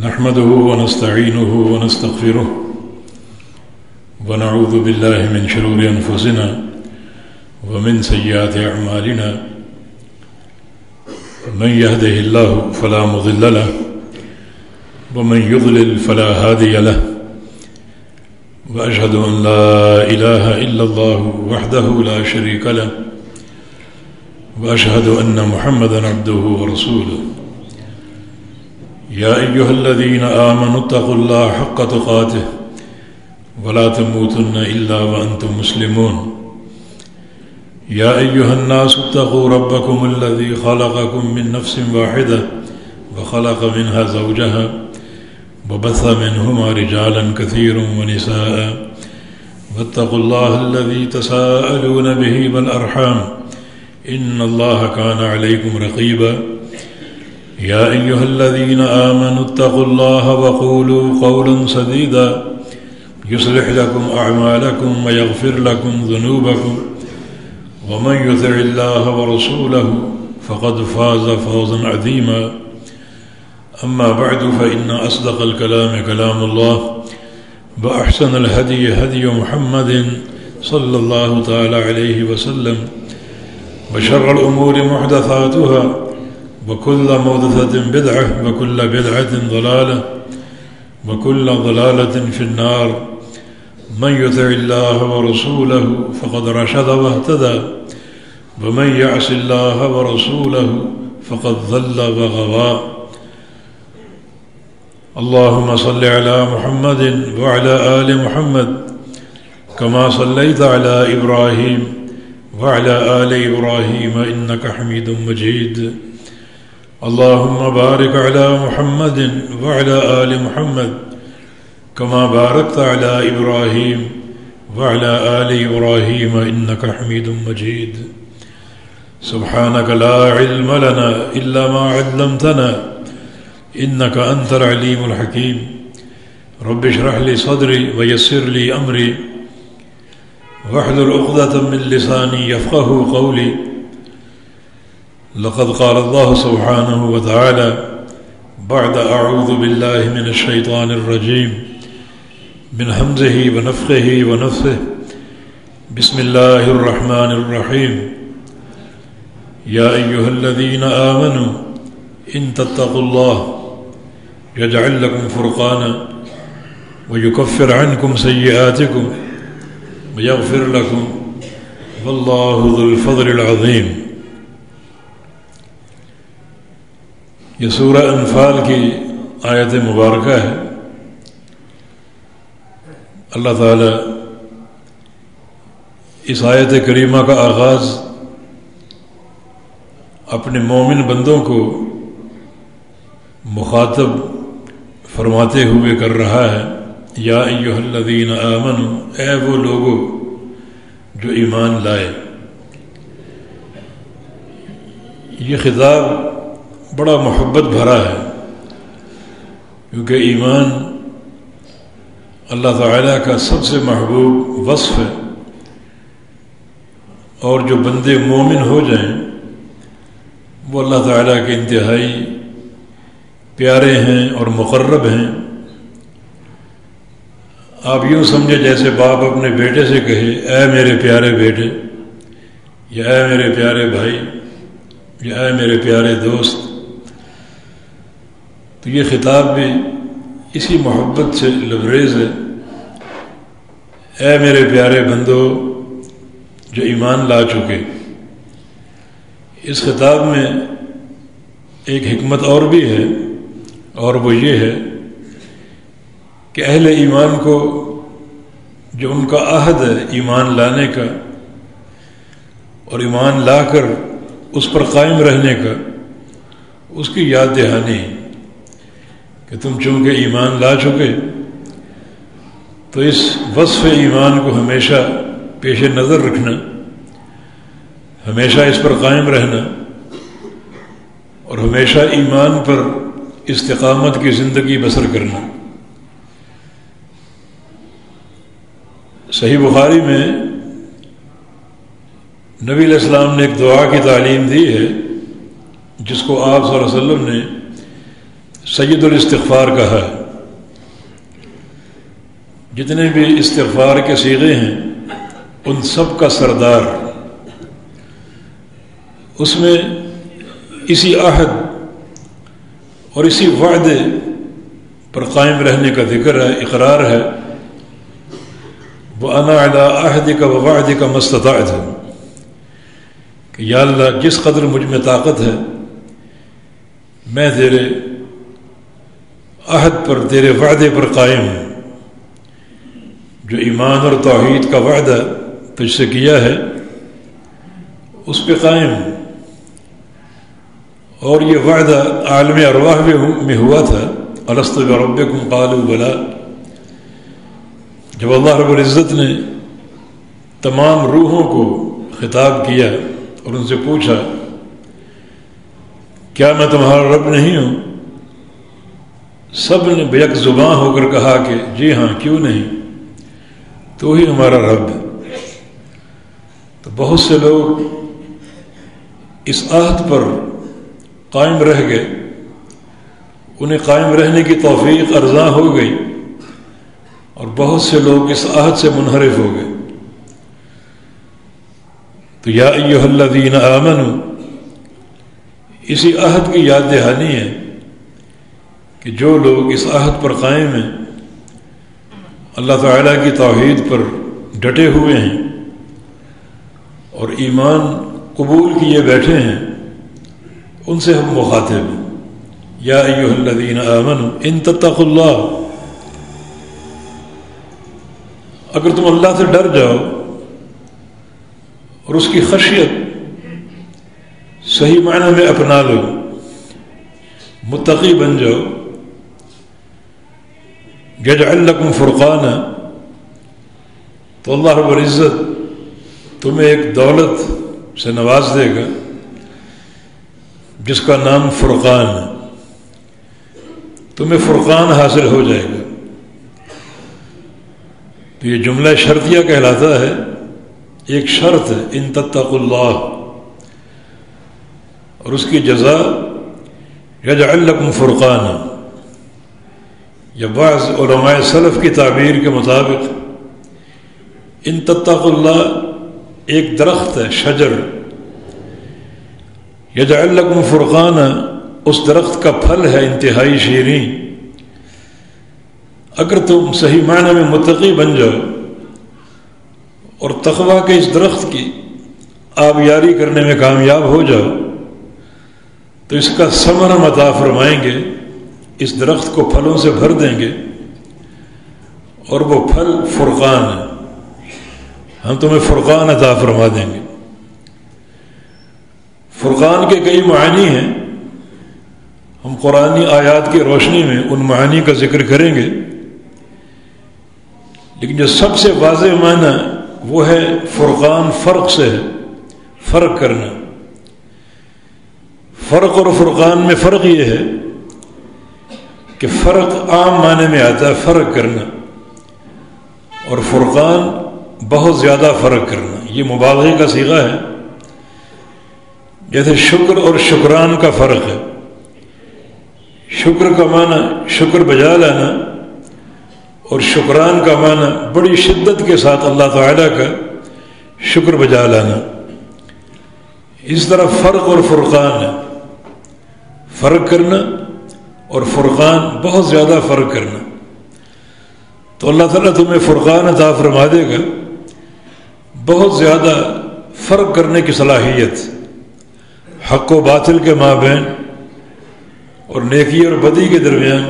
نحمده ونستعينه ونستغفره ونعوذ بالله من شرور أنفسنا ومن سيئات أعمالنا من يهده الله فلا مضل له ومن يضلل فلا هادي له وأشهد أن لا إله إلا الله وحده لا شريك له وأشهد أن محمدا عبده ورسوله يا أيها الذين آمنوا اتقوا الله حق تقاته ولا تموتن إلا وأنتم مسلمون يا أيها الناس اتقوا ربكم الذي خلقكم من نفس واحدة وخلق منها زوجها وبث منهما رجالا كثيرا ونساء واتقوا الله الذي تساءلون به والأرحام إن الله كان عليكم رقيبا يا أيها الذين آمنوا اتقوا الله وقولوا قولا سديدا يصلح لكم أعمالكم ويغفر لكم ذنوبكم ومن يطع الله ورسوله فقد فاز فوزا عظيما أما بعد فإن أصدق الكلام كلام الله وأحسن الهدي هدي محمد صلى الله تعالى عليه وسلم وشر الأمور محدثاتها وكل محدثة بدعة وكل بدعة ضلالة وكل ضلالة في النار من يطع الله ورسوله فقد رشد واهتدى ومن يعص الله ورسوله فقد ضل وغوى اللهم صل على محمد وعلى آل محمد كما صليت على إبراهيم وعلى آل إبراهيم إنك حميد مجيد اللهم بارك على محمد وعلى آل محمد كما باركت على إبراهيم وعلى آل إبراهيم إنك حميد مجيد سبحانك لا علم لنا إلا ما علمتنا إنك أنت العليم الحكيم رب اشرح لي صدري ويسر لي أمري واحلل عقدة من لساني يفقه قولي لقد قال الله سبحانه وتعالى بعد أعوذ بالله من الشيطان الرجيم من همزه ونفخه ونفثه بسم الله الرحمن الرحيم يا أيها الذين آمنوا إن تتقوا الله يجعل لكم فرقانا ويكفر عنكم سيئاتكم ويغفر لكم والله ذو الفضل العظيم. یہ سورہ انفال کی آیت مبارکہ ہے. اللہ تعالی اس آیت کریمہ کا آغاز اپنے مومن بندوں کو مخاطب فرماتے ہوئے کر رہا ہے. یا ایھا الذین آمنوا، اے وہ لوگو جو ایمان لائے. یہ خطاب بڑا محبت بھرا ہے، کیونکہ ایمان اللہ تعالیٰ کا سب سے محبوب وصف ہے، اور جو بندے مومن ہو جائیں وہ اللہ تعالیٰ کے انتہائی پیارے ہیں اور مقرب ہیں. آپ یوں سمجھے جیسے باپ اپنے بیٹے سے کہے اے میرے پیارے بیٹے، یا اے میرے پیارے بھائی، یا اے میرے پیارے دوست. تو یہ خطاب بھی اسی محبت سے لبریز ہے. اے میرے پیارے بندو جو ایمان لا چکے. اس خطاب میں ایک حکمت اور بھی ہے، اور وہ یہ ہے کہ اہل ایمان کو جو ان کا عہد ہے ایمان لانے کا اور ایمان لا کر اس پر قائم رہنے کا، اس کی یاد دہانی کہ تم چونکہ ایمان لا چکے تو اس وصف ایمان کو ہمیشہ پیش نظر رکھنا، ہمیشہ اس پر قائم رہنا، اور ہمیشہ ایمان پر استقامت کی زندگی بسر کرنا. صحیح بخاری میں نبی علیہ السلام نے ایک دعا کی تعلیم دی ہے جس کو آپ صلی اللہ علیہ وسلم نے سید الاستغفار کہا ہے۔ جتنے بھی استغفار کے صیغے ہیں ان سب کا سردار، اس میں اسی عہد اور اسی وعدے پر قائم رہنے کا ذکر ہے، اقرار ہے، وَأَنَا عَلَىٰ عَهْدِكَ وَوَعْدِكَ مَا اسْتَطَعْتُ، کہ یا اللہ جس قدر مجھ میں طاقت ہے میں تیرے عہد پر، تیرے وعدے پر قائم ہوں۔ جو ایمان اور توحید کا وعدہ تجھ سے کیا ہے اس پہ قائم ہوں۔ اور یہ وعدہ عالم ارواح میں ہوا تھا، الست بربکم قالوا بلی، جب اللہ رب العزت نے تمام روحوں کو خطاب کیا اور ان سے پوچھا کیا میں تمہارا رب نہیں ہوں، سب نے بیک زباں ہو کر کہا کہ جی ہاں، کیوں نہیں، تو ہی ہمارا رب ہے۔ تو بہت سے لوگ اس عہد پر قائم رہ گئے، انہیں قائم رہنے کی توفیق ارزاں ہو گئی، اور بہت سے لوگ اس عہد سے منحرف ہو گئے۔ تو یا ایھا الذین آمنوا، اسی عہد کی یاد دہانی ہے کہ جو لوگ اس عہد پر قائم ہیں، اللہ تعالیٰ کی توحید پر ڈٹے ہوئے ہیں اور ایمان قبول کیے بیٹھے ہیں، ان سے ہم مخاطب ہیں۔ یا ایھا الذین آمنوا ان تتقوا اللہ، اگر تم اللہ سے ڈر جاؤ اور اس کی خشیت صحیح معنی میں اپنا لو، متقی بن جاؤ، یجعل لکم فرقانا، تو اللہ رب العزت تمہیں ایک دولت سے نواز دے گا جس کا نام فرقان ہے، تمہیں فرقان حاصل ہو جائے گا۔ تو یہ جملہ شرطیہ کہلاتا ہے، ایک شرط ہے ان تتقوا اللہ، اور اس کی جزا یجعل لکم فرقانا، یا بعض علماء سلف کی تعبیر کے مطابق ان تتقوا اللہ ایک درخت ہے، شجر، یجعل لکم فرقانا اس درخت کا پھل ہے انتہائی شیریں۔ اگر تم صحیح معنی میں متقی بن جاؤ اور تقویٰ کے اس درخت کی آبیاری کرنے میں کامیاب ہو جاؤ تو اس کا ثمرہ عطا فرمائیں گے، اس درخت کو پھلوں سے بھر دیں گے، اور وہ پھل فرقان ہے، ہم تمہیں فرقان عطا فرما دیں گے۔ فرقان کے کئی معنی ہیں، ہم قرآنی آیات کی روشنی میں ان معانی کا ذکر کریں گے، لیکن جو سب سے واضح معنی وہ ہے فرقان، فرق سے ہے، فرق کرنا۔ فرق اور فرقان میں فرق یہ ہے کہ فرق عام معنی میں آتا ہے فرق کرنا، اور فرقان بہت زیادہ فرق کرنا، یہ مبالغے کا صیغہ ہے۔ جیسے شکر اور شکران کا فرق ہے، شکر کا معنی شکر بجا لانا، اور شکران کا معنی بڑی شدت کے ساتھ اللہ تعالیٰ کا شکر بجا لانا۔ اس طرح فرق اور فرقان ہے، فرق کرنا اور فرقان بہت زیادہ فرق کرنا۔ تو اللہ تعالیٰ تمہیں فرقان عطا فرما دے گا، بہت زیادہ فرق کرنے کی صلاحیت، حق و باطل کے مابین اور نیکی اور بدی کے درمیان،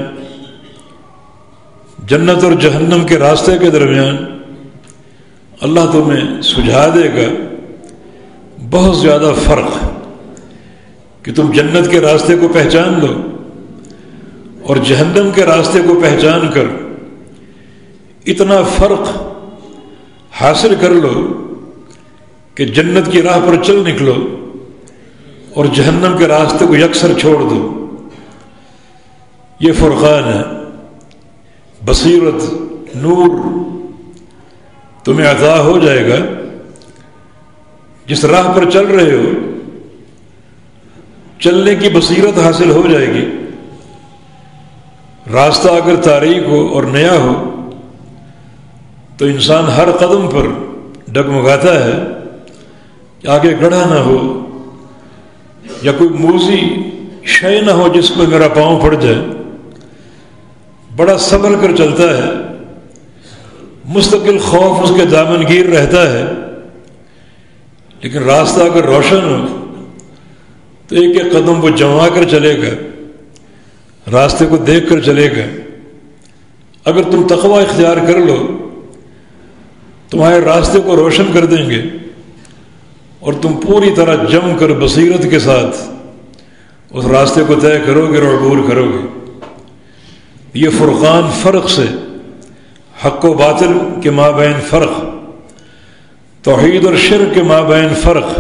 جنت اور جہنم کے راستے کے درمیان اللہ تمہیں سجھا دے گا بہت زیادہ فرق، کہ تم جنت کے راستے کو پہچان لو اور جہنم کے راستے کو پہچان کر اتنا فرق حاصل کر لو کہ جنت کی راہ پر چل نکلو اور جہنم کے راستے کو یکسر چھوڑ دو۔ یہ فرقان ہے، بصیرت، نور تمہیں عطا ہو جائے گا، جس راہ پر چل رہے ہو چلنے کی بصیرت حاصل ہو جائے گی، راستہ اگر تاریک ہو اور نیا ہو تو انسان ہر قدم پر ڈگمگاتا ہے کہ آگے گڑھا نہ ہو یا کوئی موزی شے نہ ہو جس پہ میرا پاؤں پڑ جائے. بڑا سنبھل کر چلتا ہے، مستقل خوف اس کے دامن گیر رہتا ہے. لیکن راستہ اگر روشن ہو تو ایک ایک قدم وہ جما کر چلے گا، راستے کو دیکھ کر چلے گا. اگر تم تقوی اختیار کر لو تمہارے راستے کو روشن کر دیں گے اور تم پوری طرح جم کر بصیرت کے ساتھ اس راستے کو طے کرو گے اور عبور کرو گے. یہ فرقان فرق سے، حق و باطل کے مابین فرق، توحید اور شرک کے مابین فرق،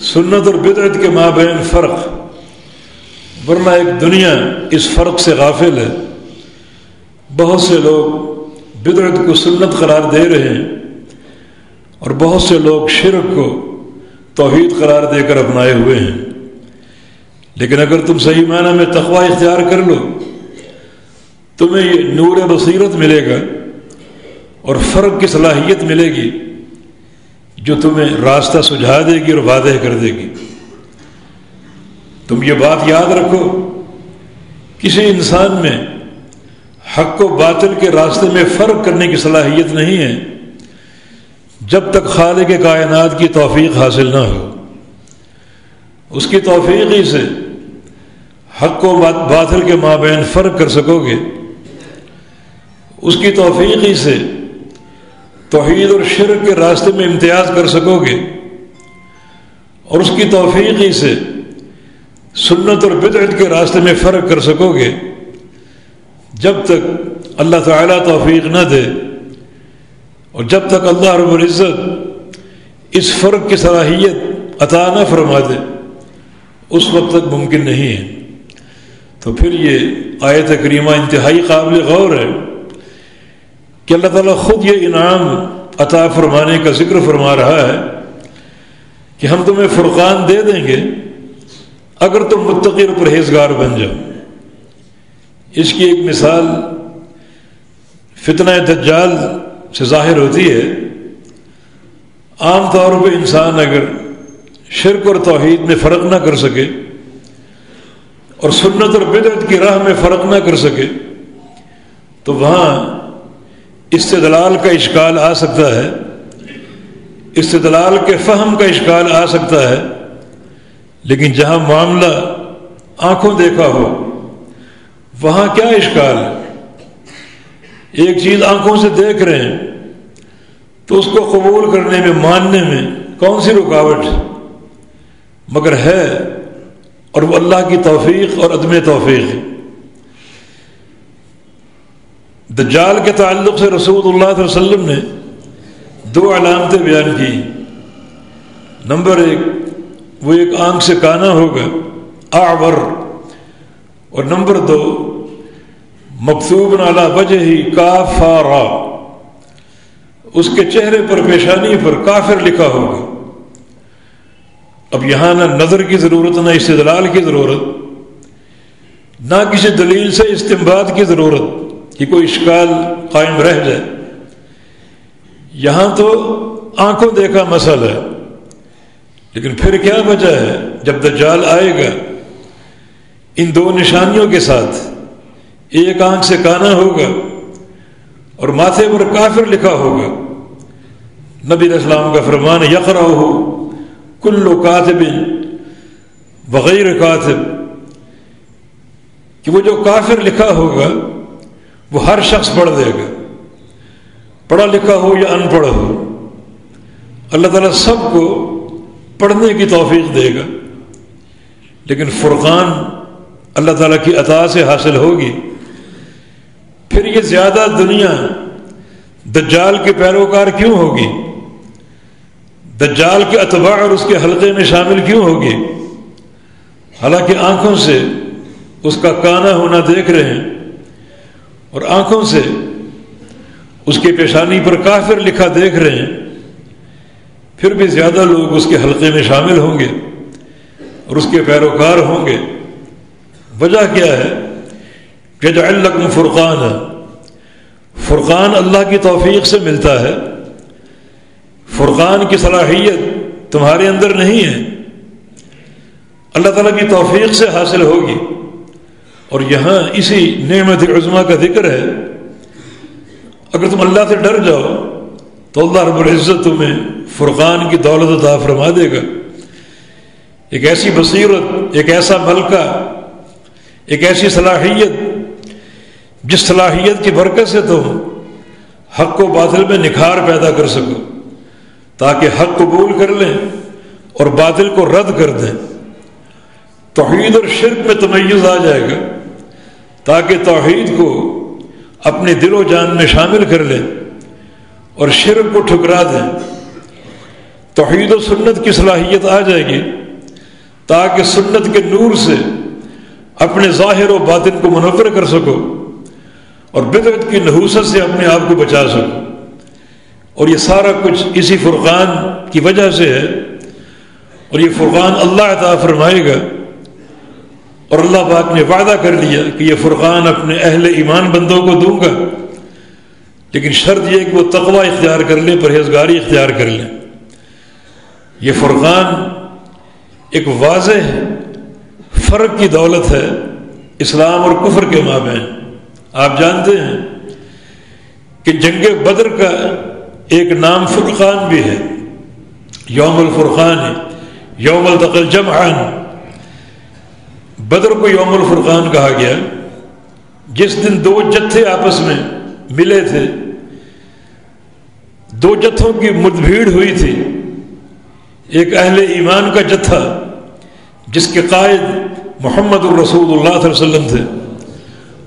سنت اور بدعت کے مابین فرق. ورنہ ایک دنیا اس فرق سے غافل ہے. بہت سے لوگ بدعت کو سنت قرار دے رہے ہیں اور بہت سے لوگ شرک کو توحید قرار دے کر اپنائے ہوئے ہیں. لیکن اگر تم صحیح معنی میں تقوی اختیار کر لو تمہیں یہ نور بصیرت ملے گا اور فرق کی صلاحیت ملے گی جو تمہیں راستہ سجھا دے گی اور واضح کر دے گی. تم یہ بات یاد رکھو، کسی انسان میں حق و باطل کے راستے میں فرق کرنے کی صلاحیت نہیں ہے جب تک خالق کائنات کی توفیق حاصل نہ ہو. اس کی توفیق ہی سے حق و باطل کے مابین فرق کر سکو گے. اس کی توفیق ہی سے توحید اور شرک کے راستے میں امتیاز کر سکو گے اور اس کی توفیق ہی سے سنت اور بدعت کے راستے میں فرق کر سکو گے. جب تک اللہ تعالیٰ توفیق نہ دے اور جب تک اللہ رب العزت اس فرق کی صلاحیت عطا نہ فرما دے اس وقت تک ممکن نہیں ہے. تو پھر یہ آیت کریمہ انتہائی قابل غور ہے کہ اللہ تعالیٰ خود یہ انعام عطا فرمانے کا ذکر فرما رہا ہے کہ ہم تمہیں فرقان دے دیں گے اگر تم متقی اور پرہیزگار بن جاؤ. اس کی ایک مثال فتنہ دجال سے ظاہر ہوتی ہے. عام طور پہ انسان اگر شرک اور توحید میں فرق نہ کر سکے اور سنت اور بدعت کی راہ میں فرق نہ کر سکے تو وہاں استدلال کا اشکال آ سکتا ہے، استدلال کے فہم کا اشکال آ سکتا ہے. لیکن جہاں معاملہ آنکھوں دیکھا ہو وہاں کیا اشکال ہے؟ ایک چیز آنکھوں سے دیکھ رہے ہیں تو اس کو قبول کرنے میں، ماننے میں کون سی رکاوٹ ہے؟ مگر ہے، اور وہ اللہ کی توفیق اور عدم توفیق ہے. دجال کے تعلق سے رسول اللہ صلی اللہ علیہ وسلم نے دو علامتیں بیان کی. نمبر ایک، وہ ایک آنکھ سے کانا ہوگا، اعور، اور نمبر دو، مکتوب علی وجہہ کافارا، اس کے چہرے پر، پیشانی پر کافر لکھا ہوگا. اب یہاں نہ نظر کی ضرورت، نہ استدلال کی ضرورت، نہ کسی دلیل سے استنباط کی ضرورت کہ کوئی اشکال قائم رہ جائے. یہاں تو آنکھوں دیکھا مسئلہ ہے. لیکن پھر کیا وجہ ہے جب دجال آئے گا ان دو نشانیوں کے ساتھ، ایک آنکھ سے کانا ہوگا اور ماتھے پر کافر لکھا ہوگا. نبی علیہ السلام کا فرمان، یقرأہ کل کاتب وغیر کاتب، کہ وہ جو کافر لکھا ہوگا وہ ہر شخص پڑھ دے گا، پڑھا لکھا ہو یا ان پڑھ ہو. اللہ تعالیٰ سب کو پڑھنے کی توفیق دے گا. لیکن فرقان اللہ تعالیٰ کی عطا سے حاصل ہوگی. پھر یہ زیادہ دنیا دجال کے پیروکار کیوں ہوگی؟ دجال کے اتباع اور اس کے حلقے میں شامل کیوں ہوگی؟ حالانکہ آنکھوں سے اس کا کانا ہونا دیکھ رہے ہیں اور آنکھوں سے اس کے پیشانی پر کافر لکھا دیکھ رہے ہیں. پھر بھی زیادہ لوگ اس کے حلقے میں شامل ہوں گے اور اس کے پیروکار ہوں گے. وجہ کیا ہے یجعل لکم فرقانا، فرقان اللہ کی توفیق سے ملتا ہے، فرقان کی صلاحیت تمہارے اندر نہیں ہے، اللہ تعالیٰ کی توفیق سے حاصل ہوگی۔ اور یہاں اسی نعمت عظمیٰ کا ذکر ہے، اگر تم اللہ سے ڈر جاؤ تو اللہ رب العزت تمہیں فرقان کی دولت عطا فرما دے گا، ایک ایسی بصیرت، ایک ایسا ملکہ، ایک ایسی صلاحیت جس صلاحیت کی برکت سے تم حق و باطل میں نکھار پیدا کر سکو، تاکہ حق قبول کر لیں اور باطل کو رد کر دیں۔ توحید اور شرک میں تمیز آ جائے گا، تاکہ توحید کو اپنے دل و جان میں شامل کر لیں اور شرک کو ٹھکرا دیں۔ توحید و سنت کی صلاحیت آ جائے گی، تاکہ سنت کے نور سے اپنے ظاہر و باطن کو منور کر سکو اور بدعت کی نحوست سے اپنے آپ کو بچا سکو۔ اور یہ سارا کچھ اسی فرقان کی وجہ سے ہے، اور یہ فرقان اللہ عطا فرمائے گا، اور اللہ پاک نے وعدہ کر لیا کہ یہ فرقان اپنے اہل ایمان بندوں کو دوں گا، لیکن شرط یہ کہ وہ تقوی اختیار کر لیں، پرہیزگاری اختیار کر لیں۔ یہ فرقان ایک واضح فرق کی دولت ہے اسلام اور کفر کے مابین۔ آپ جانتے ہیں کہ جنگ بدر کا ایک نام فرقان بھی ہے، یوم الفرقان، یوم التقى الجمعان۔ بدر کو یوم الفرقان کہا گیا، جس دن دو جتھے آپس میں ملے تھے، دو جتھوں کی مدبھیڑ ہوئی تھی، ایک اہل ایمان کا جتھا جس کے قائد محمد الرسول اللہ صلی اللہ علیہ وسلم تھے،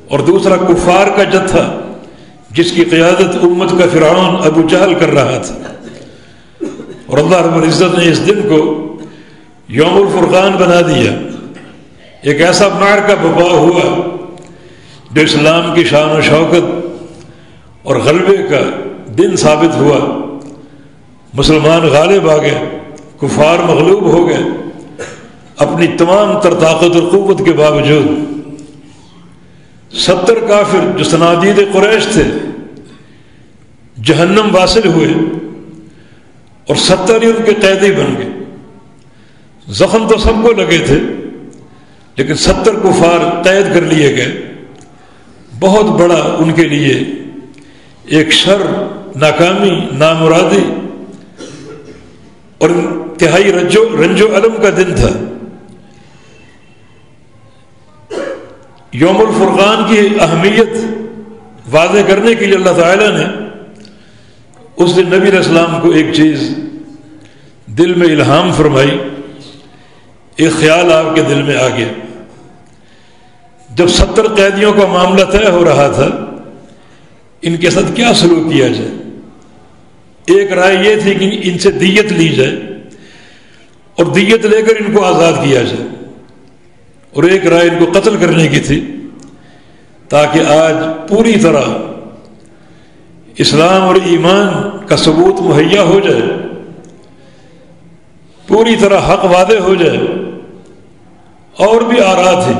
اور دوسرا کفار کا جتھا جس کی قیادت امت کا فرعون ابو جہل کر رہا تھا۔ اور اللہ رب العزت نے اس دن کو یوم الفرقان بنا دیا۔ ایک ایسا معرکہ برپا ہوا جو اسلام کی شان و شوکت اور غلبے کا دن ثابت ہوا۔ مسلمان غالب آ گئے، کفار مغلوب ہو گئے، اپنی تمام تر طاقت اور قوت کے باوجود۔ 70 کافر جو صنادید قریش تھے جہنم واصل ہوئے، اور 70 ہی ان کے قیدی بن گئے۔ زخم تو سب کو لگے تھے، لیکن 70 کفار قید کر لیے گئے۔ بہت بڑا ان کے لیے ایک شر، ناکامی، نامرادی اور انتہائی رنج و الم کا دن تھا۔ یوم الفرقان کی اہمیت واضح کرنے کے لیے اللہ تعالیٰ نے اس دن نبی علیہ السلام کو ایک چیز دل میں الہام فرمائی، ایک خیال آپ کے دل میں آ گیا۔ جب 70 قیدیوں کا معاملہ طے ہو رہا تھا، ان کے ساتھ کیا سلوک کیا جائے؟ ایک رائے یہ تھی کہ ان سے دیت لی جائے اور دیت لے کر ان کو آزاد کیا جائے، اور ایک رائے ان کو قتل کرنے کی تھی، تاکہ آج پوری طرح اسلام اور ایمان کا ثبوت مہیا ہو جائے، پوری طرح حق واضح ہو جائے۔ اور بھی آراء تھی۔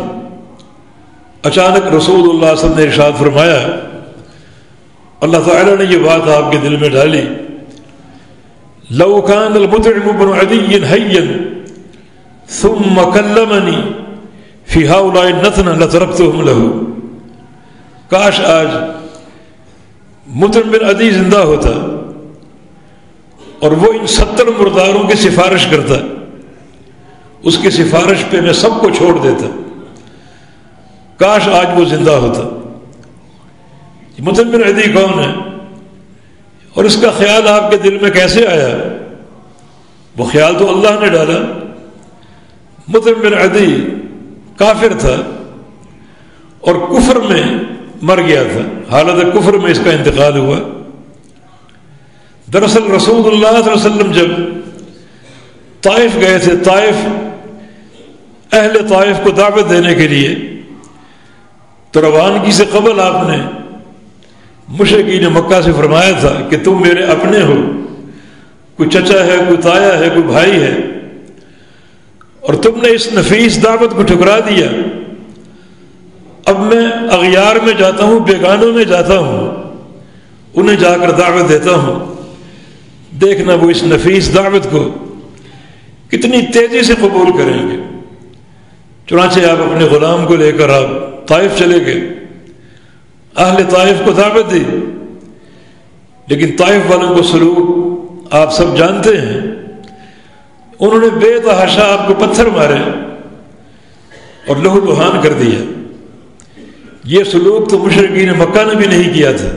اچانک رسول اللہ صلی اللہ علیہ وسلم نے ارشاد فرمایا، اللہ تعالیٰ نے یہ بات آپ کے دل میں ڈالی، لو كان المطعم بن عدي حيا ثم كلمني في هؤلاء النتنة لتركتهم له۔ کاش آج مطعم بن عدی زندہ ہوتا اور وہ ان 70 مرداروں کی سفارش کرتا، اس کی سفارش پہ میں سب کو چھوڑ دیتا۔ کاش آج وہ زندہ ہوتا۔ مطعم بن عدی کون ہے اور اس کا خیال آپ کے دل میں کیسے آیا؟ وہ خیال تو اللہ نے ڈالا۔ مطعم بن عدی کافر تھا اور کفر میں مر گیا تھا، حالت کفر میں اس کا انتقال ہوا۔ دراصل رسول اللہ صلی اللہ علیہ وسلم جب طائف گئے تھے، اہل طائف کو دعوت دینے کے لیے، تو روانگی سے قبل آپ نے مشرکین مکہ سے فرمایا تھا کہ تم میرے اپنے ہو، کوئی چچا ہے، کوئی تایا ہے، کوئی بھائی ہے، اور تم نے اس نفیس دعوت کو ٹھکرا دیا۔ اب میں اغیار میں جاتا ہوں، بیگانوں میں جاتا ہوں، انہیں جا کر دعوت دیتا ہوں، دیکھنا وہ اس نفیس دعوت کو کتنی تیزی سے قبول کریں گے۔ چنانچہ آپ اپنے غلام کو لے کر آپ طائف چلے گئے، اہل طائف کو دعوت دی، لیکن طائف والوں کو سلوک آپ سب جانتے ہیں، انہوں نے بے تحاشا آپ کو پتھر مارے اور لہو لہان کر دیا۔ یہ سلوک تو مشرکین مکہ نے بھی نہیں کیا تھا،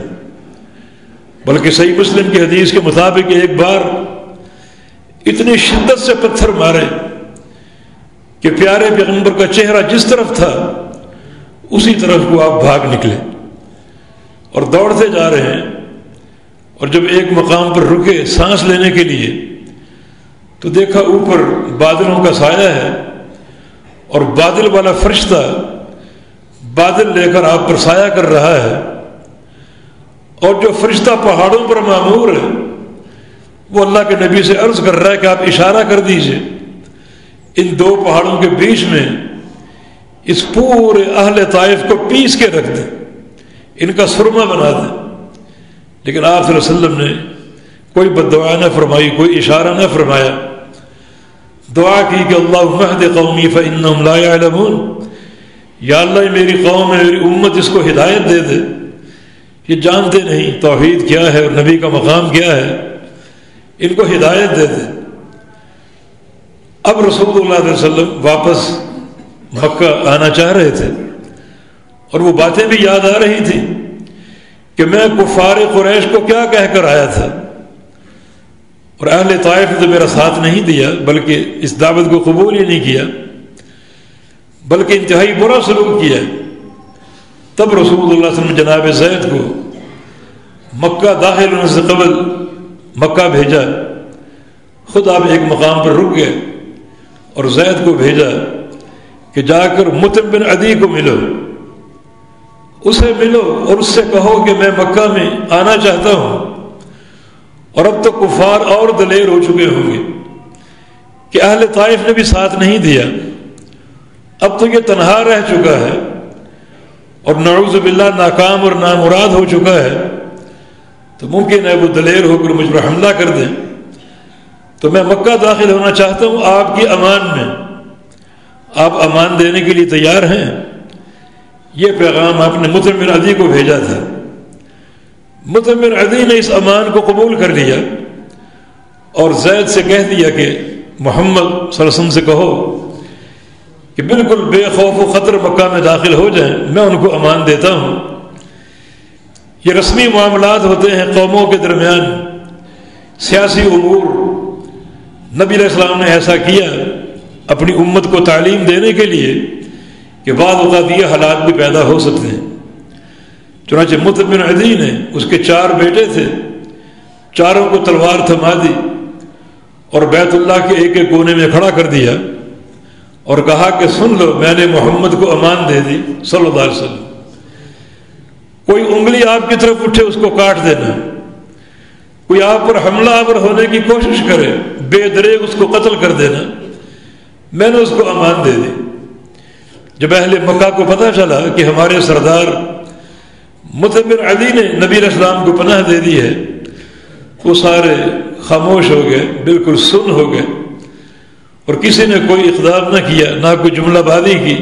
بلکہ صحیح مسلم کی حدیث کے مطابق ایک بار اتنی شدت سے پتھر مارے کہ پیارے پیغمبر کا چہرہ جس طرف تھا اسی طرف کو آپ بھاگ نکلے اور دوڑتے جا رہے ہیں، اور جب ایک مقام پر رکے سانس لینے کے لیے تو دیکھا اوپر بادلوں کا سایہ ہے اور بادل والا فرشتہ بادل لے کر آپ پر سایہ کر رہا ہے، اور جو فرشتہ پہاڑوں پر معمور ہے وہ اللہ کے نبی سے عرض کر رہا ہے کہ آپ اشارہ کر دیجئے ان دو پہاڑوں کے بیچ میں اس پورے اہل طائف کو پیس کے رکھ دیں، ان کا سرما بنا دیں۔ لیکن آپ صلی اللہ علیہ وسلم نے کوئی بد دعا نہ فرمائی، کوئی اشارہ نہ فرمایا، دعا کی کہ اللہم اہد قومی فانہم لا یعلمون، یا اللہ میری قوم ہے، میری امت، اس کو ہدایت دے دے، یہ جانتے نہیں توحید کیا ہے اور نبی کا مقام کیا ہے، ان کو ہدایت دے دے۔ اب رسول اللہ علیہ وسلم واپس مکہ آنا چاہ رہے تھے اور وہ باتیں بھی یاد آ رہی تھی کہ میں کفار قریش کو کیا کہہ کر آیا تھا، اور اہل طائف نے تو میرا ساتھ نہیں دیا، بلکہ اس دعوت کو قبول ہی نہیں کیا، بلکہ انتہائی برا سلوک کیا۔ تب رسول اللہ صلی اللہ علیہ وسلم جناب زید کو مکہ داخل ہونے سے قبل مکہ بھیجا، خود آپ ایک مقام پر رک گئے اور زید کو بھیجا کہ جا کر مطعم بن عدی کو ملو، اسے ملو اور اس سے کہو کہ میں مکہ میں آنا چاہتا ہوں، اور اب تو کفار اور دلیر ہو چکے ہوں گے کہ اہل طائف نے بھی ساتھ نہیں دیا، اب تو یہ تنہا رہ چکا ہے اور نعوذ باللہ ناکام اور نامراد ہو چکا ہے، تو ممکن ہے وہ دلیر ہو کر مجھ پر حملہ کر دیں، تو میں مکہ داخل ہونا چاہتا ہوں آپ کی امان میں، آپ امان دینے کے لیے تیار ہیں؟ یہ پیغام آپ نے مطعم بن عدی کو بھیجا تھا۔ مطعم بن عدی نے اس امان کو قبول کر لیا اور زید سے کہہ دیا کہ محمد صلی اللہ علیہ وسلم سے کہو کہ بالکل بے خوف و خطر مکہ میں داخل ہو جائیں، میں ان کو امان دیتا ہوں۔ یہ رسمی معاملات ہوتے ہیں قوموں کے درمیان، سیاسی امور۔ نبی علیہ السلام نے ایسا کیا اپنی امت کو تعلیم دینے کے لیے کہ بعض اوقات یہ حالات بھی پیدا ہو سکتے ہیں۔ چنانچہ مطعم بن عدی نے، اس کے 4 بیٹے تھے، چاروں کو تلوار تھما دی اور بیت اللہ کے ایک ایک کونے میں کھڑا کر دیا اور کہا کہ سن لو، میں نے محمد کو امان دے دی صلی اللہ علیہ وسلم، کوئی انگلی آپ کی طرف اٹھے اس کو کاٹ دینا، کوئی آپ پر حملہ آور ہونے کی کوشش کرے بے دریغ اس کو قتل کر دینا، میں نے اس کو امان دے دی۔ جب اہل مکہ کو پتہ چلا کہ ہمارے سردار مطعم بن عدی نے نبی علیہ السلام کو پناہ دے دی ہے، وہ سارے خاموش ہو گئے، بالکل سن ہو گئے، اور کسی نے کوئی اقدام نہ کیا، نہ کوئی جملہ بازی کی،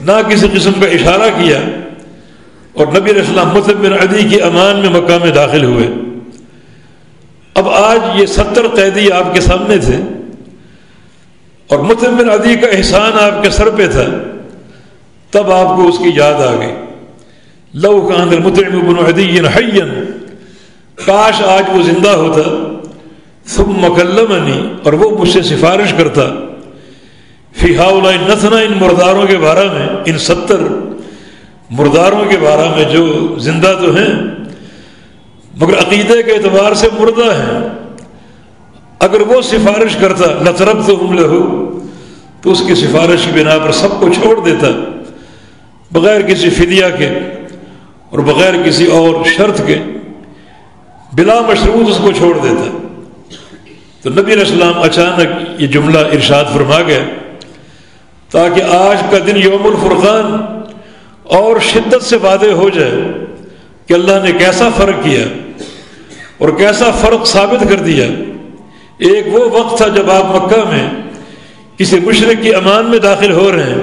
نہ کسی قسم کا اشارہ کیا، اور نبی علیہ السلام مطعم بن عدی کی امان میں مکہ میں داخل ہوئے۔ اب آج یہ 70 قیدی آپ کے سامنے تھے اور مطعم بن عدی کا احسان آپ کے سر پہ تھا، تب آپ کو اس کی یاد آ گئی۔ لو کان المطعم بن عدی حیا، کاش آج وہ زندہ ہوتا، ثم کلمنی، اور وہ مجھ سے سفارش کرتا، فی ہؤلاء النتنہ، ان مرداروں کے بارے میں، ان 70 مرداروں کے بارے میں جو زندہ تو ہیں مگر عقیدے کے اعتبار سے مردہ ہیں، اگر وہ سفارش کرتا لترکتہم لہ، تو اس کی سفارش کی بنا پر سب کو چھوڑ دیتا بغیر کسی فدیہ کے اور بغیر کسی اور شرط کے، بلا مشروط اس کو چھوڑ دیتا۔ تو نبی علیہ السلام اچانک یہ جملہ ارشاد فرما گیا تاکہ آج کا دن یوم الفرقان اور شدت سے واضح ہو جائے کہ اللہ نے کیسا فرق کیا اور کیسا فرق ثابت کر دیا۔ ایک وہ وقت تھا جب آپ مکہ میں کسی مشرک کی امان میں داخل ہو رہے ہیں،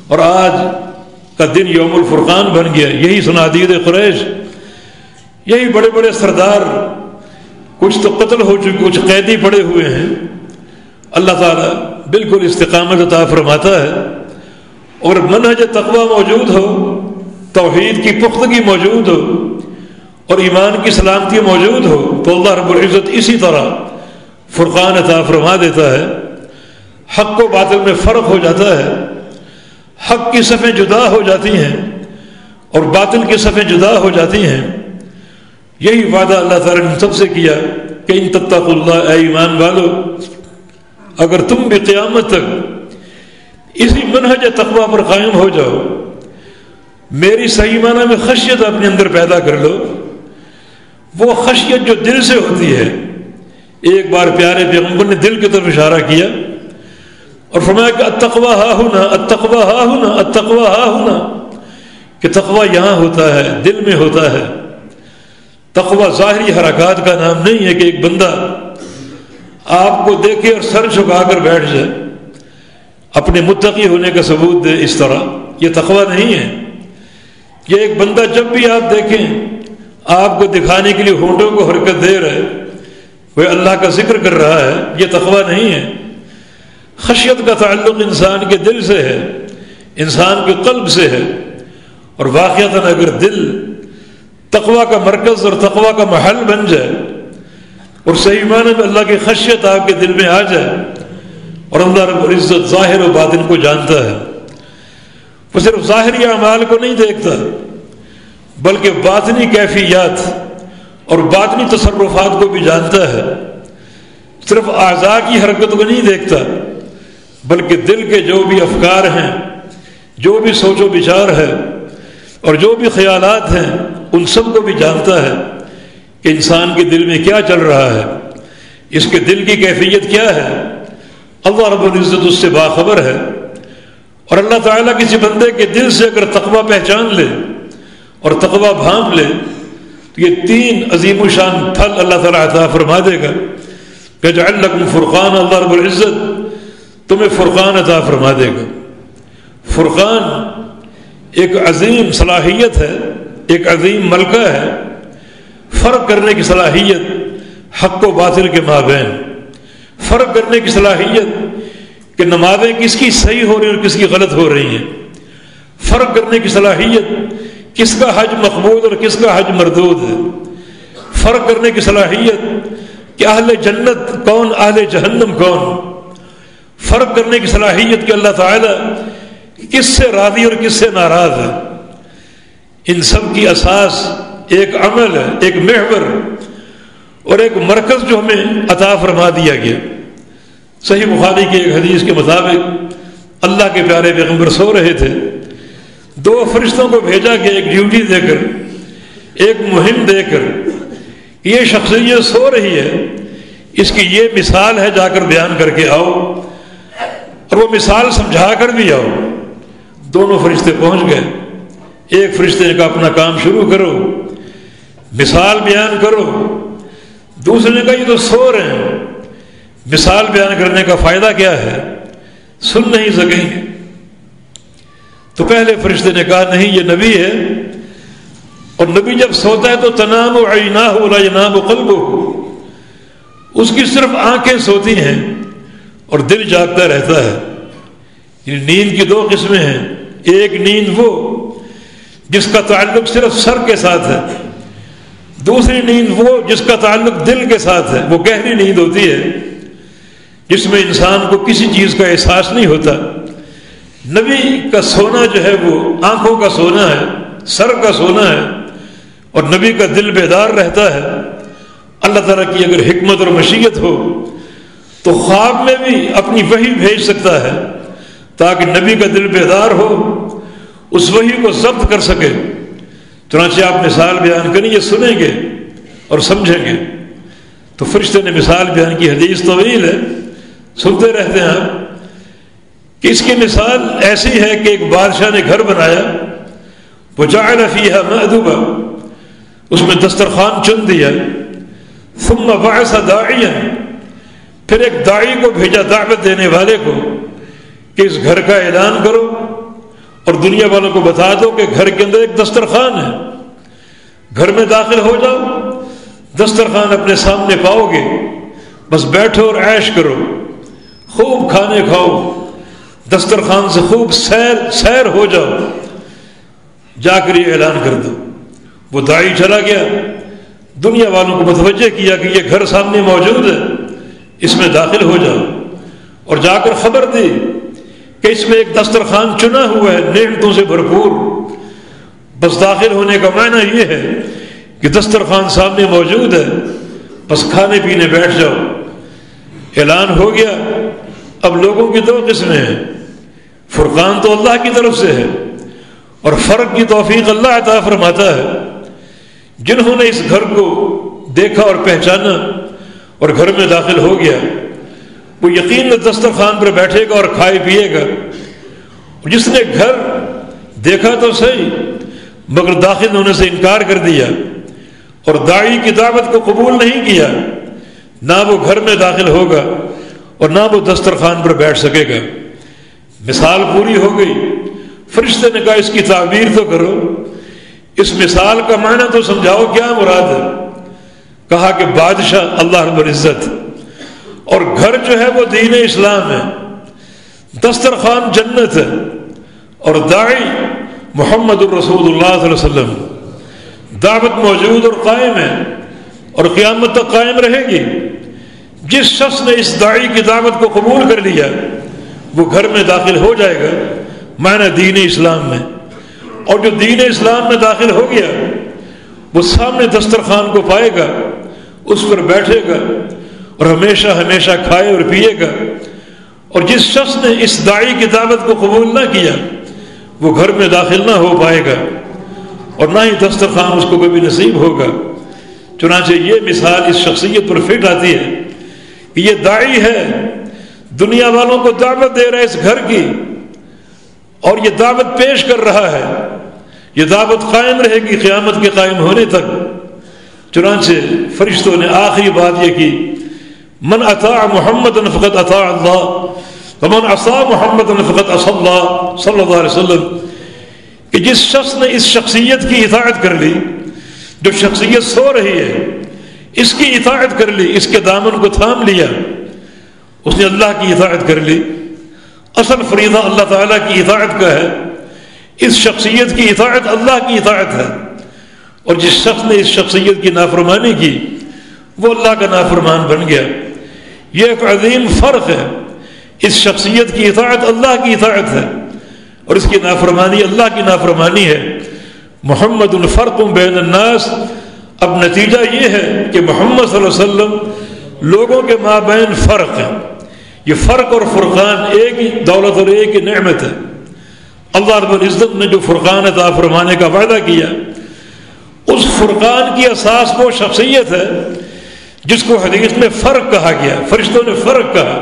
اور آج کا دن یوم الفرقان بن گیا۔ یہی صنادید قریش، یہی بڑے بڑے سردار، کچھ تو قتل ہو چکے، کچھ قیدی پڑے ہوئے ہیں۔ اللہ تعالیٰ بالکل استقامت عطا فرماتا ہے، اور منہج تقوی موجود ہو، توحید کی پختگی موجود ہو اور ایمان کی سلامتی موجود ہو تو اللہ رب العزت اسی طرح فرقان عطا فرما دیتا ہے۔ حق و باطل میں فرق ہو جاتا ہے، حق کی صفیں جدا ہو جاتی ہیں اور باطل کی صفیں جدا ہو جاتی ہیں۔ یہی وعدہ اللہ تعالیٰ نے سب سے کیا کہ ان تتقوا اللہ، اے ایمان والو، اگر تم بھی قیامت تک اسی منہج تقوی پر قائم ہو جاؤ، میری صحیح معنی میں خشیت اپنے اندر پیدا کر لو۔ وہ خشیت جو دل سے ہوتی ہے، ایک بار پیارے پیغمبر نے دل کی طرف اشارہ کیا اور فرمایا کہ التقوی ہا ہنا، التقوی ہا ہنا، التقوی ہا ہنا، کہ تقوی یہاں ہوتا ہے، دل میں ہوتا ہے۔ تقوی ظاہری حرکات کا نام نہیں ہے کہ ایک بندہ آپ کو دیکھے اور سر جھکا کر بیٹھ جائے، اپنے متقی ہونے کا ثبوت دے، اس طرح یہ تقوی نہیں ہے۔ یہ ایک بندہ جب بھی آپ دیکھیں آپ کو دکھانے کے لیے ہونٹوں کو حرکت دے رہے، وہ اللہ کا ذکر کر رہا ہے، یہ تقوی نہیں ہے۔ خشیت کا تعلق انسان کے دل سے ہے، انسان کے قلب سے ہے، اور واقعتاً اگر دل تقوی کا مرکز اور تقوی کا محل بن جائے اور صحیح معنی میں اللہ کی خشیت آپ کے دل میں آ جائے، اور اللہ رب العزت ظاہر و باطن کو جانتا ہے، وہ صرف ظاہری اعمال کو نہیں دیکھتا بلکہ باطنی کیفیات اور باطنی تصرفات کو بھی جانتا ہے۔ صرف اعضاء کی حرکت کو نہیں دیکھتا بلکہ دل کے جو بھی افکار ہیں، جو بھی سوچ و بچار ہے اور جو بھی خیالات ہیں، ان سب کو بھی جانتا ہے کہ انسان کے دل میں کیا چل رہا ہے، اس کے دل کی کیفیت کیا ہے۔ اللہ رب العزت اس سے باخبر ہے، اور اللہ تعالیٰ کسی بندے کے دل سے اگر تقوی پہچان لے اور تقوی بھانپ لے تو یہ تین عظیم الشان پھل اللہ تعالیٰ عطا فرما دے گا۔ یجعل لکم فرقان، اللہ رب العزت تمہیں فرقان عطا فرما دے گا۔ فرقان ایک عظیم صلاحیت ہے، ایک عظیم ملکہ ہے، فرق کرنے کی صلاحیت حق و باطل کے مابین، فرق کرنے کی صلاحیت کہ نمازیں کس کی صحیح ہو رہی ہیں اور کس کی غلط ہو رہی ہیں، فرق کرنے کی صلاحیت کس کا حج مقبول اور کس کا حج مردود ہے، فرق کرنے کی صلاحیت کہ اہل جنت کون، اہل جہنم کون، فرق کرنے کی صلاحیت کہ اللہ تعالیٰ کس سے راضی اور کس سے ناراض ہے۔ ان سب کی اساس ایک عمل ہے، ایک محور اور ایک مرکز جو ہمیں عطا فرما دیا گیا۔ صحیح بخاری کی ایک حدیث کے مطابق اللہ کے پیارے پیغمبر سو رہے تھے، دو فرشتوں کو بھیجا کہ ایک ڈیوٹی دے کر، ایک مہم دے کر، یہ شخصیت سو رہی ہے، اس کی یہ مثال ہے، جا کر بیان کر کے آؤ، اور وہ مثال سمجھا کر بھی آؤ۔ دونوں فرشتے پہنچ گئے، ایک فرشتے نے کہا اپنا کام شروع کرو، مثال بیان کرو، دوسرے نے کہا یہ تو سو رہے ہیں، مثال بیان کرنے کا فائدہ کیا ہے، سن نہیں سکیں گے۔ تو پہلے فرشتے نے کہا نہیں، یہ نبی ہے، اور نبی جب سوتا ہے تو تنام عیناہ ولا ینام قلبہ، اس کی صرف آنکھیں سوتی ہیں اور دل جاگتا رہتا ہے۔ یہ نیند کی دو قسمیں ہیں، ایک نیند وہ جس کا تعلق صرف سر کے ساتھ ہے، دوسری نیند وہ جس کا تعلق دل کے ساتھ ہے، وہ گہری نیند ہوتی ہے جس میں انسان کو کسی چیز کا احساس نہیں ہوتا۔ نبی کا سونا جو ہے وہ آنکھوں کا سونا ہے، سر کا سونا ہے، اور نبی کا دل بیدار رہتا ہے۔ اللہ تعالیٰ کی اگر حکمت اور مشیت ہو تو خواب میں بھی اپنی وحی بھیج سکتا ہے تاکہ نبی کا دل بیدار ہو، اس وحی کو ضبط کر سکے۔ چنانچہ آپ مثال بیان کریں، یہ سنیں گے اور سمجھیں گے۔ تو فرشتے نے مثال بیان کی، حدیث طویل ہے، سنتے رہتے ہیں آپ، کہ اس کی مثال ایسی ہے کہ ایک بادشاہ نے گھر بنایا وجعل فيها مأدبا، اس میں دسترخوان چن دیا. ثم بعث داعیا، پھر ایک داعی کو بھیجا، دعوت دینے والے کو، کہ اس گھر کا اعلان کرو اور دنیا والوں کو بتا دو کہ گھر کے اندر ایک دسترخوان ہے، گھر میں داخل ہو جاؤ، دسترخوان اپنے سامنے پاؤ گے، بس بیٹھو اور عیش کرو، خوب کھانے کھاؤ، دسترخوان سے خوب سیر ہو جاؤ، جا کر یہ اعلان کر دو. وہ داعی چلا گیا، دنیا والوں کو متوجہ کیا کہ یہ گھر سامنے موجود ہے، اس میں داخل ہو جاؤ، اور جا کر خبر دی کہ اس میں ایک دسترخوان چنا ہوا ہے نعمتوں سے بھرپور. بس داخل ہونے کا معنی یہ ہے کہ دسترخوان سامنے موجود ہے، بس کھانے پینے بیٹھ جاؤ. اعلان ہو گیا. اب لوگوں کی دو قسمیں ہیں، فرقان تو اللہ کی طرف سے ہے اور فرق کی توفیق اللہ عطا فرماتا ہے. جنہوں نے اس گھر کو دیکھا اور پہچانا اور گھر میں داخل ہو گیا، وہ یقیناً دسترخوان پر بیٹھے گا اور کھائے پیے گا. جس نے گھر دیکھا تو صحیح مگر داخل ہونے سے انکار کر دیا اور داعی کی دعوت کو قبول نہیں کیا، نہ وہ گھر میں داخل ہوگا اور نہ وہ دسترخوان پر بیٹھ سکے گا. مثال پوری ہو گئی. فرشتے نے کہا اس کی تعبیر تو کرو، اس مثال کا معنی تو سمجھاؤ، کیا مراد ہے؟ کہا کہ بادشاہ اللہ رب العزت اور گھر جو ہے وہ دین اسلام ہے، دسترخوان جنت ہے اور داعی محمد الرسول اللہ صلی اللہ علیہ وسلم. دعوت موجود اور قائم ہے اور قیامت تک قائم رہے گی. جس شخص نے اس داعی کی دعوت کو قبول کر لیا وہ گھر میں داخل ہو جائے گا، معنی دین اسلام میں. اور جو دین اسلام میں داخل ہو گیا وہ سامنے دسترخوان کو پائے گا، اس پر بیٹھے گا اور ہمیشہ ہمیشہ کھائے اور پیے گا. اور جس شخص نے اس داعی کی دعوت کو قبول نہ کیا وہ گھر میں داخل نہ ہو پائے گا اور نہ ہی دسترخوان اس کو کبھی نصیب ہوگا. چنانچہ یہ مثال اس شخصیت پر فٹ آتی ہے کہ یہ داعی ہے، دنیا والوں کو دعوت دے رہا ہے اس گھر کی اور یہ دعوت پیش کر رہا ہے. یہ دعوت قائم رہے گی قیامت کے قائم ہونے تک. چنانچہ فرشتوں نے آخری بات یہ کی، من اطاع محمد فقد اطاع اللہ ومن عصى محمد فقد عصى اللہ صلی اللہ علیہ وسلم. کہ جس شخص نے اس شخصیت کی اطاعت کر لی، جو شخصیت سو رہی ہے اس کی اطاعت کر لی، اس کے دامن کو تھام لیا، اس نے اللہ کی اطاعت کر لی. اصل فریضہ اللہ تعالیٰ کی اطاعت کا ہے، اس شخصیت کی اطاعت اللہ کی اطاعت ہے. اور جس شخص نے اس شخصیت کی نافرمانی کی وہ اللہ کا نافرمان بن گیا. یہ ایک عظیم فرق ہے. اس شخصیت کی اطاعت اللہ کی اطاعت ہے اور اس کی نافرمانی اللہ کی نافرمانی ہے. محمد الفرق بین الناس. اب نتیجہ یہ ہے کہ محمد صلی اللہ علیہ وسلم لوگوں کے مابین فرق ہے. یہ فرق اور فرقان ایک ہی دولت اور ایک ہی نعمت ہے. اللہ رب العزت نے جو فرقان عطا فرمانے کا وعدہ کیا، اس فرقان کی اساس وہ شخصیت ہے جس کو حدیث میں فرق کہا گیا. فرشتوں نے فرق کہا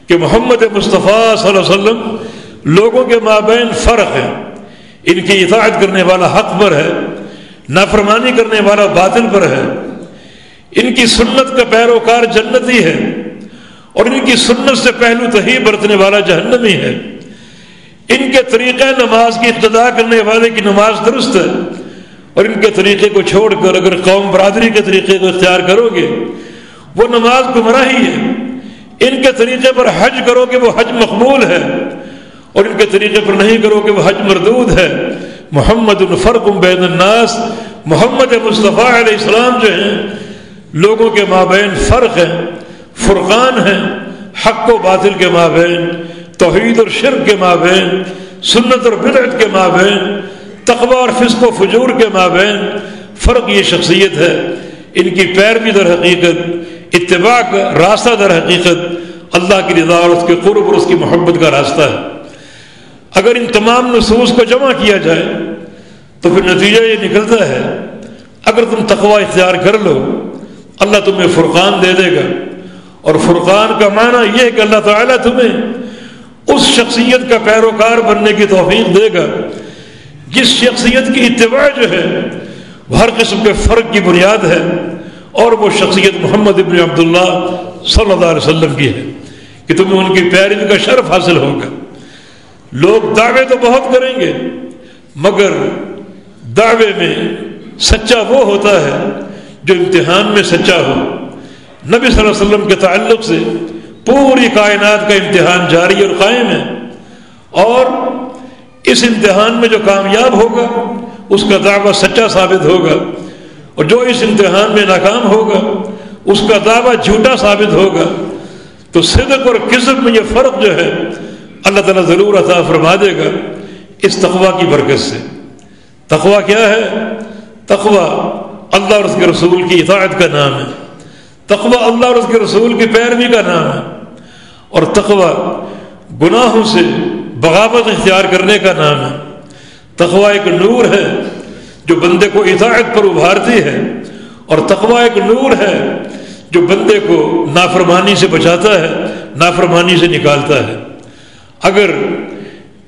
کہ محمد مصطفیٰ صلی اللہ علیہ وسلم لوگوں کے مابین فرق ہے. ان کی اطاعت کرنے والا حق پر ہے، نافرمانی کرنے والا باطل پر ہے. ان کی سنت کا پیروکار جنتی ہے اور ان کی سنت سے پہلو تہی برتنے والا جہنمی ہے. ان کے طریقے نماز کی اقتدا کرنے والے کی نماز درست ہے اور ان کے طریقے کو چھوڑ کر اگر قوم برادری کے طریقے کو اختیار کرو گے وہ نماز گمراہی ہے. ان کے طریقے پر حج کرو کہ وہ حج مقبول ہے اور ان کے طریقے پر نہیں کرو کہ وہ حج مردود ہے. محمد الفرق بین الناس. محمد مصطفیٰ علیہ السلام جو ہیں لوگوں کے مابین فرق ہیں، فرقان ہیں. حق و باطل کے مابین، توحید اور شرک کے مابین، سنت اور بدعت کے مابین، تقوی اور فسق و فجور کے مابین فرق. یہ شخصیت ہے. ان کی پیروی در حقیقت، اتباع کا راستہ در حقیقت اللہ کی رضا اور اس کے قرب اور اس کی محبت کا راستہ ہے. اگر ان تمام نصوص کو جمع کیا جائے تو پھر نتیجہ یہ نکلتا ہے اگر تم تقوی اختیار کر لو اللہ تمہیں فرقان دے دے گا. اور فرقان کا معنی یہ ہے کہ اللہ تعالیٰ تمہیں اس شخصیت کا پیروکار بننے کی توفیق دے گا جس شخصیت کی اتباع جو ہے وہ ہر قسم کے فرق کی بنیاد ہے، اور وہ شخصیت محمد ابن عبداللہ صلی اللہ علیہ وسلم کی ہے کہ تمہیں ان کی پیروی کا شرف حاصل ہوگا۔ لوگ دعوے تو بہت کریں گے، مگر دعوے میں سچا وہ ہوتا ہے جو امتحان میں سچا ہو۔ نبی صلی اللہ علیہ وسلم کے تعلق سے پوری کائنات کا امتحان جاری اور قائم ہے، اور اس امتحان میں جو کامیاب ہوگا اس کا دعویٰ سچا ثابت ہوگا، اور جو اس امتحان میں ناکام ہوگا اس کا دعویٰ جھوٹا ثابت ہوگا۔ تو صدق اور کذب میں یہ فرق جو ہے اللہ تعالیٰ ضرور عطا فرما دے گا اس تقویٰ کی برکت سے۔ تقویٰ کیا ہے؟ تقویٰ اللہ اور اس کے رسول کی اطاعت کا نام ہے، تقویٰ اللہ اور اس کے رسول کی پیروی کا نام ہے، اور تقویٰ گناہوں سے بغاوت اختیار کرنے کا نام ہے۔ تقویٰ ایک نور ہے جو بندے کو اطاعت پر ابھارتی ہے، اور تقویٰ ایک نور ہے جو بندے کو نافرمانی سے بچاتا ہے، نافرمانی سے نکالتا ہے۔ اگر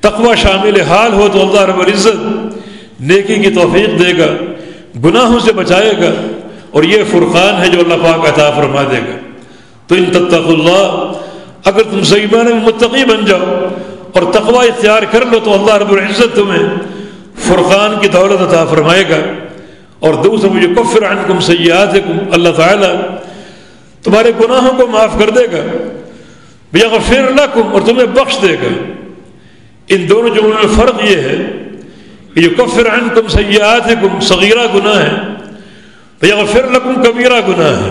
تقویٰ شامل حال ہو تو اللہ رب العزت نیکی کی توفیق دے گا، گناہوں سے بچائے گا، اور یہ فرقان ہے جو اللہ پاک عطا فرما دے گا۔ تو ان تتقوا اللہ، اگر تم صحیح معنی میں متقی بن جاؤ اور تقویٰ اختیار کر لو تو اللہ رب العزت تمہیں فرقان کی دولت عطا فرمائے گا۔ اور دوسرا یکفر عنکم سیئاتکم، اللہ تعالیٰ تمہارے گناہوں کو معاف کر دے گا، یغفر لکم، اور تمہیں بخش دے گا۔ ان دونوں جملوں میں فرق یہ ہے کہ یکفر عنکم سیئاتکم صغیرہ گناہ ہے، یغفر لکم کبیرہ گناہ ہے۔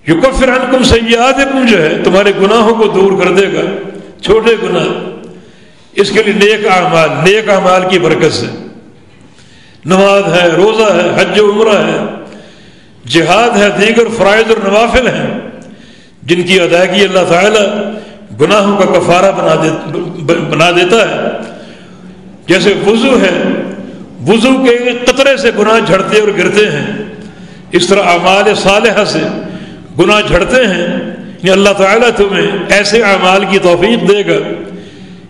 یکفر عنکم سیئاتکم جو ہے تمہارے گناہوں کو دور کر دے گا، چھوٹے گناہ، اس کے لیے نیک اعمال کی برکت سے نماز ہے، روزہ ہے، حج و عمرہ ہے، جہاد ہے، دیگر فرائض اور نوافل ہیں جن کی ادائیگی اللہ تعالیٰ گناہوں کا کفارہ بنا دیتا ہے۔ جیسے وضو ہے، وضو کے قطرے سے گناہ جھڑتے اور گرتے ہیں، اس طرح اعمال صالحہ سے گناہ جھڑتے ہیں۔ یہ اللہ تعالیٰ تمہیں ایسے اعمال کی توفیق دے گا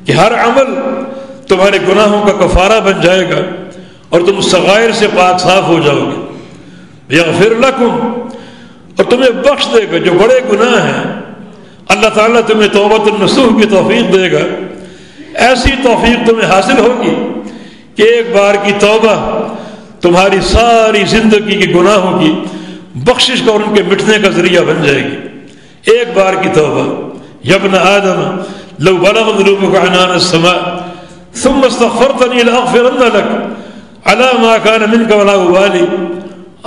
کہ ہر عمل تمہارے گناہوں کا کفارہ بن جائے گا، اور تم صغائر سے پاک صاف ہو جاؤ گے۔ یغفر لکم، اور تمہیں بخش دے گا جو بڑے گناہ ہیں۔ اللہ تعالیٰ تمہیں توبۃ النصوح کی توفیق دے گا، ایسی توفیق تمہیں حاصل ہوگی کہ ایک بار کی توبہ تمہاری ساری زندگی کے گناہوں کی بخشش کا اور ان کے مٹنے کا ذریعہ بن جائے گی۔ ایک بار کی توبہ، یا ابن آدم لو بلغت ذنوبک عنان السماء ثم استغفرتنی لاغفرن لک علی ما کان منک ولا ابالی،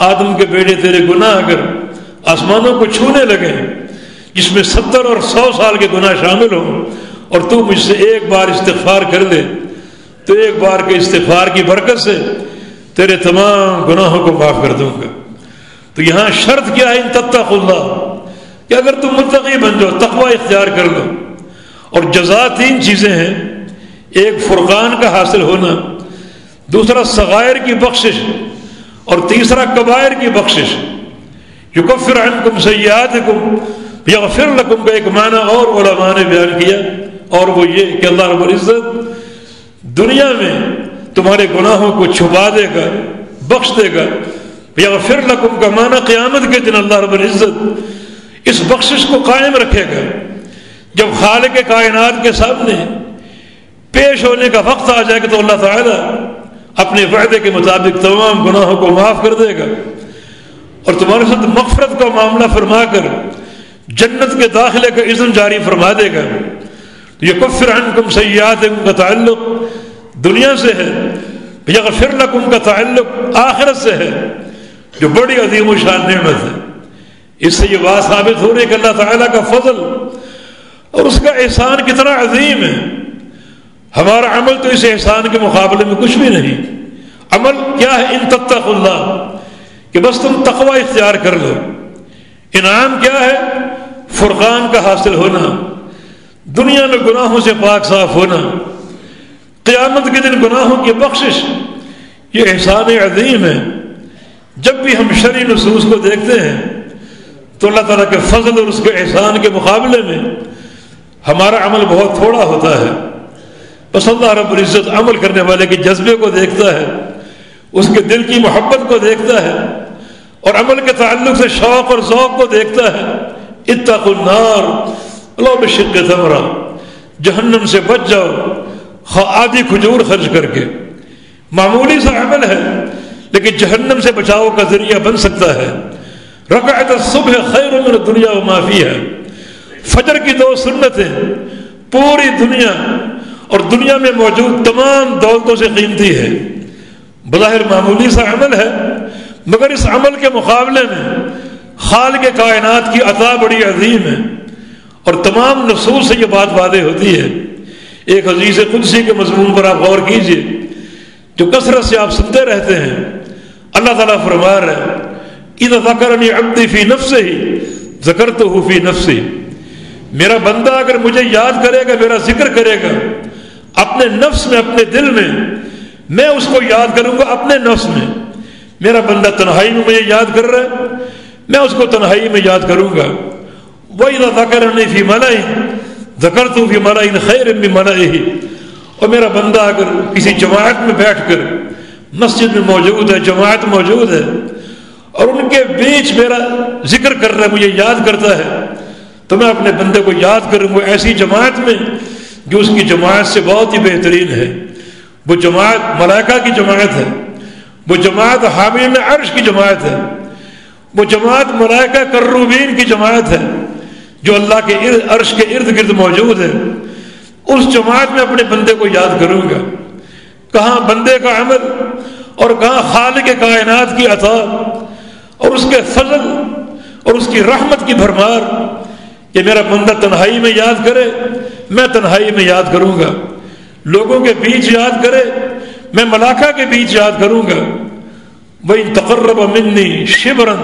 آدم کے بیٹے تیرے گناہ اگر آسمانوں کو چھونے لگے جس میں 70 اور 100 سال کے گناہ شامل ہوں، اور تو مجھ سے ایک بار استغفار کر لے تو ایک بار کے استغفار کی برکت سے تیرے تمام گناہوں کو معاف کر دوں گا۔ تو یہاں شرط کیا ہے؟ ان تتقوا اللہ، کہ اگر تم متقی بن جاؤ، تقوی اختیار کر لو۔ اور جزا 3 چیزیں ہیں، ایک فرقان کا حاصل ہونا، دوسرا صغائر کی بخشش، اور تیسرا کبائر کی بخشش۔ یکفر عنکم سیئاتکم یغفر لکم کا ایک معنی اور علماء نے بیان کیا، اور وہ یہ کہ اللہ رب العزت دنیا میں تمہارے گناہوں کو چھپا دے گا، بخش دے گا۔ یغفر لکم کا معنی قیامت کے دن اللہ رب العزت اس بخشش کو قائم رکھے گا، جب خالق کائنات کے سامنے پیش ہونے کا وقت آ جائے گا تو اللہ تعالیٰ اپنے وعدے کے مطابق تمام گناہوں کو معاف کر دے گا، اور تمہارے ساتھ مغفرت کا معاملہ فرما کر جنت کے داخلے کا اذن جاری فرما دے گا۔ یکفر عنکم سیئاتکم کا تعلق دنیا سے ہے، یغفر لکم کا تعلق آخرت سے ہے، جو بڑی عظیم و شان نعمت ہے۔ اس سے یہ بات ثابت ہو رہی ہے کہ اللہ تعالیٰ کا فضل اور اس کا احسان کتنا عظیم ہے۔ ہمارا عمل تو اس احسان کے مقابلے میں کچھ بھی نہیں۔ عمل کیا ہے؟ ان تتقوا اللہ، کہ بس تم تقوی اختیار کر لو۔ انعام کیا ہے؟ فرقان کا حاصل ہونا، دنیا میں گناہوں سے پاک صاف ہونا، قیامت کے دن گناہوں کی بخشش۔ یہ احسان عظیم ہے۔ جب بھی ہم شرعی نصوص کو دیکھتے ہیں تو اللہ تعالیٰ کے فضل اور اس کے احسان کے مقابلے میں ہمارا عمل بہت تھوڑا ہوتا ہے۔ بس اللہ رب العزت عمل کرنے والے کے جذبے کو دیکھتا ہے، اس کے دل کی محبت کو دیکھتا ہے، اور عمل کے تعلق سے شوق اور ذوق کو دیکھتا ہے۔ اتقوا النار ولو بشق تمرہ، جہنم سے بچ جاؤ آدھی کھجور خرچ کر کے۔ معمولی سا عمل ہے لیکن جہنم سے بچاؤ کا ذریعہ بن سکتا ہے۔ رکعت الصبح خیر من الدنیا وما فیہا، فجر کی 2 سنتیں پوری دنیا اور دنیا میں موجود تمام دولتوں سے قیمتی ہے۔ بظاہر معمولی سا عمل ہے، مگر اس عمل کے مقابلے میں خالق کائنات کی عطا بڑی عظیم ہے، اور تمام نصوص سے یہ بات واضح ہوتی ہے۔ ایک حدیث قدسی کے مضمون پر آپ غور کیجئے جو کثرت سے آپ سنتے رہتے ہیں۔ اللہ تعالیٰ فرما رہا ہے اذا ذکرنی عبدی فی نفسہ ذکرتہ فی نفسی، میرا بندہ اگر مجھے یاد کرے گا، میرا ذکر کرے گا اپنے نفس میں، اپنے دل میں اس کو یاد کروں گا اپنے نفس میں۔ میرا بندہ تنہائی میں مجھے یاد کر رہا ہے، میں اس کو تنہائی میں یاد کروں گا۔ وَإِذَا ذَكَرَنِي فِي مَلَئٍ ذَكَرْتُهُ فِي مَلَئٍ خَيْرٍ مِّن مَلَئِهِ، اور میرا بندہ اگر کسی جماعت میں بیٹھ کر، مسجد میں موجود ہے، جماعت موجود ہے، اور ان کے بیچ میرا ذکر کر رہا ہے، مجھے یاد کرتا ہے، تو میں اپنے بندے کو یاد کروں گا ایسی جماعت میں جو اس کی جماعت سے بہت ہی بہترین ہے۔ وہ جماعت ملائکہ کی جماعت ہے، وہ جماعت حاملین عرش کی جماعت ہے، وہ جماعت ملائکہ کروبین کی جماعت ہے جو اللہ کے عرش کے ارد گرد موجود ہے۔ اس جماعت میں اپنے بندے کو یاد کروں گا۔ کہاں بندے کا عمل اور کہاں خالق کائنات کی عطا اور اس کے فضل اور اس کی رحمت کی بھرمار، کہ میرا بندہ تنہائی میں یاد کرے، میں تنہائی میں یاد کروں گا، لوگوں کے بیچ یاد کرے، میں ملائکہ کے بیچ یاد کروں گا۔ وَإِن تَقَرَّبَ مِنِّي شِبْرًا